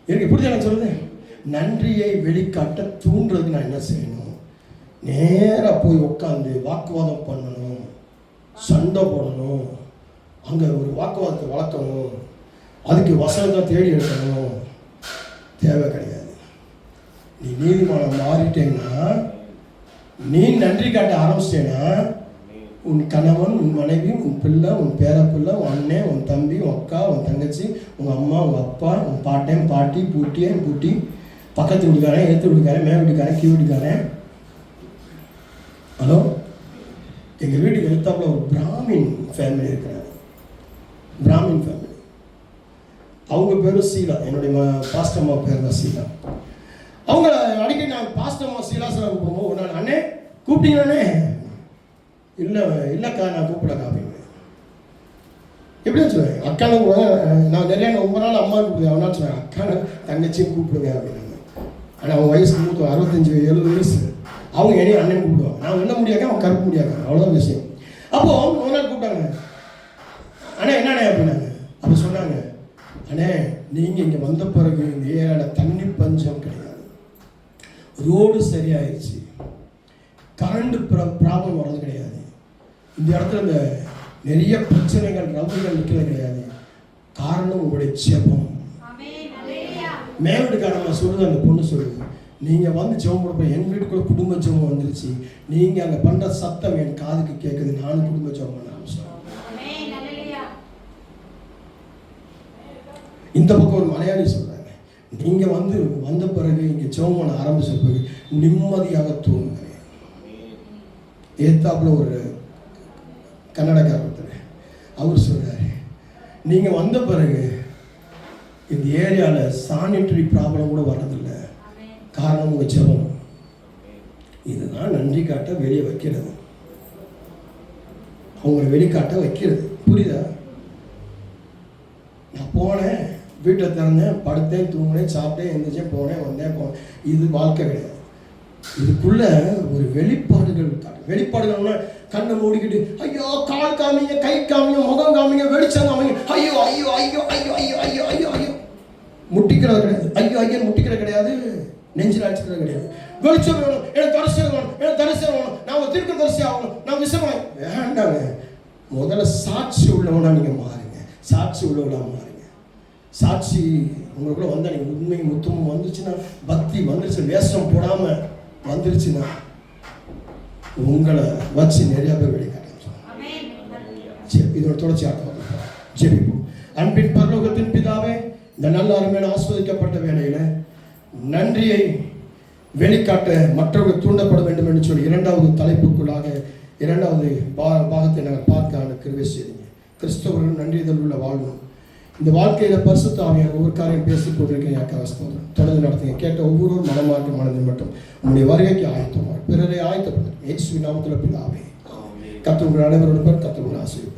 S1: இருக்கு. புரியுது எனக்கு சொல்லுது? நன்றியை வெளிக்காட்ட தூண்டுறதுக்கு நான் என்ன செய்யணும்? நேராக போய் உட்காந்து வாக்குவாதம் பண்ணணும், சண்டை போடணும், அங்கே ஒரு வாக்குவாதத்தை வளர்க்கணும், அதுக்கு வசனத்தை தேடி எடுக்கணும். தேவை கிடையாது. நீ நீதிமானம் மாறிட்டேன்னா, நீ நன்றி காட்ட ஆரம்பிச்சிட்டேன்னா உன் கணவன், உன் மனைவி, உன் பிள்ளை, உன் பேரப்பிள்ளை, உன் அண்ணன், உன் தம்பி, உன் அக்கா, உன் தங்கச்சி, உங்கள் அம்மா, உங்கள் அப்பா, உன் பாட்டன், பாட்டி, பூட்டி, பக்கத்து வீட்டுக்காரன், எடுத்து வீட்டுக்காரன், மேல் வீட்டுக்காரன், கீழ் வீட்டுக்காரன். ஹலோ, எங்கள் வீட்டுக்கு எடுத்தாப்புல ஒரு பிராமின் ஃபேமிலி இருக்கிறாங்க. பிராமின் ஃபேமிலி. அவங்க பேரும் சீலா. என்னுடைய பாஸ்டர் அம்மா பேர் தான் சீலா. அவங்க அடிக்கடி நான் பாஸ்டர் அம்மா சீலாசனம் போகும்போது ஒரு நாள், அண்ணே கூப்பிட்டீங்களாண்ணே? இல்லைக்கா நான் கூப்பிடக்கா அப்படின்னு. எப்படின்னு சொல்லுவேன், அக்கானை நான் நிறைய ரொம்ப நாள் அம்மா கூப்பிடுவேன். அவனால் சொல்லுவேன் அக்கானை தங்கச்சியும் கூப்பிடுங்க அப்படின்னு. ஆனால் அவங்க வயசு 65-70 வயசு. அவங்க என்னையும் அண்ணன் கூப்பிடுவாங்க. நான் என்ன முடியாக்க அவன் கருப்பு முடியாக்க, அவ்வளோதான் விஷயம். அப்போ ஒரு நாள் கூப்பிட்டாங்க, அண்ணே என்னண்ணே அப்படின்னாங்க. அப்போ சொன்னாங்க, அண்ணே நீங்கள் இங்கே வந்த பிறகு இந்த ஏரியாவில் தண்ணி பஞ்சம் கிடையாது, ரோடு சரியாயிடுச்சு, கரண்ட் ப்ராப்ளம் வர்றது கிடையாது, இந்த இடத்துல இந்த நிறைய பிரச்சனைகள் ரவுடிகள் நிற்கிறது கிடையாது. காரணம் உங்களுடைய ஜெபம். மேவீட்டுக்காரம்மா சொல்லுது, அந்த பொண்ணு சொல்லுது, நீங்கள் வந்து ஜெபம் கொடுப்ப, என் வீட்டுக்குள்ள குடும்ப ஜெபம் வந்துருச்சு, நீங்கள் அங்கே பண்ணுற சத்தம் என் காதுக்கு கேட்குது, நானும் குடும்ப ஜெபம் பண்ண ஆரம்பிச்சேன். இந்த பக்கம் ஒரு மலையாளி சொல்கிறாங்க, நீங்கள் வந்த பிறகு இங்கே ஜெபம் பண்ண ஆரம்பிச்ச பிறகு நிம்மதியாக தூங்குங்க. ஏத்தாப்புல ஒரு கன்னடக்காரர் அவர் சொல்கிறாரு, நீங்கள் வந்த பிறகு இந்த ஏரியாவில் சானிட்டரி ப்ராப்ளம் கூட வர்றதில்லை, காரணம் உங்கள் ஜெபம். இதுதான் நன்றி காட்ட வெளியே வைக்கிறது, அவங்களை வெளிக்காட்ட வைக்கிறது. புரியுதா? நான் போனேன், வீட்டை திறந்தேன், படுத்தேன், தூங்கினேன், சாப்பிட்டேன், எந்திரிச்சேன், போனேன். இது வாழ்க்கை கிடையாது. இதுக்குள்ள ஒரு வெளிப்பாடுகள். வெளிப்பாடுகள்னா கண்ணை மூடிக்கிட்டு ஐயோ கால் காமிங்க, கை காமிங்க, முகம் காமிங்க, வெளிச்சம் காமிங்க, ஐயோ ஐயோ ஐயோ ஐயோ ஐயோ ஐயோ ஐயோ ஐயோ முட்டிக்கிறது கிடையாது. ஐயோ ஐயோ முட்டிக்கிறது கிடையாது. நெஞ்சில் அடிச்சுக்கிறது கிடையாது. வெளிச்சம் வேணும், எனக்கு தரிசனம் வேணும், எனக்கு தரிசனம் வேணும், நான் ஒரு தீர்க்க தரிசி ஆகணும், நான் விஷமாய் வேண்டாங்க. முதல்ல சாட்சி உள்ளவனா நீங்க மாறுங்க. சாட்சி உள்ளவனா மாறுங்க. சாட்சி உங்களுக்குள்ள வந்தா, நீங்க உண்மை முத்தமும் வந்துச்சுன்னா, பக்தி வந்துருச்சு, வேஷம் போடாம வந்துருச்சுன்னா, உங்களை வச்சு நிறைய பேர் வெளிக்காட்ட. இதோட தொடர்ச்சியாக ஜெபிப்போம். அன்பின் பரலோகத்தின் பிதாவே, இந்த நல்ல அருமையான ஆஸ்வதிக்கப்பட்ட வேளையில நன்றியை வெளிக்காட்ட மற்றவர்கள் தூண்டப்பட வேண்டும் என்று சொல்லி இரண்டாவது தலைப்புக்குள்ளாக இரண்டாவது பாகத்தை நாங்கள் பார்க்க கிருபை செய்யுங்க. கிறிஸ்தவர்கள் நன்றிதல் உள்ள வாழ்வோம். இந்த வாழ்க்கையில பரிசுத்த ஆவியார் ஒவ்வொரு காரியம் பேசிக் கொண்டிருக்கேன். யாக்காஸ்தோதரம் தொடர்ந்து நடத்துங்க. கேட்ட ஒவ்வொரு மனமார்க்க மனதில் மட்டும் உங்களுடைய வருகைக்கு ஆயத்தமாக பிறரை ஆயத்தப்படுங்க. இயேசுவின் நாமத்தில் பிதாவே. கர்த்தர் உங்கள் அனைவரோடு கர்த்தர் ஆசீர்வதிப்பார்.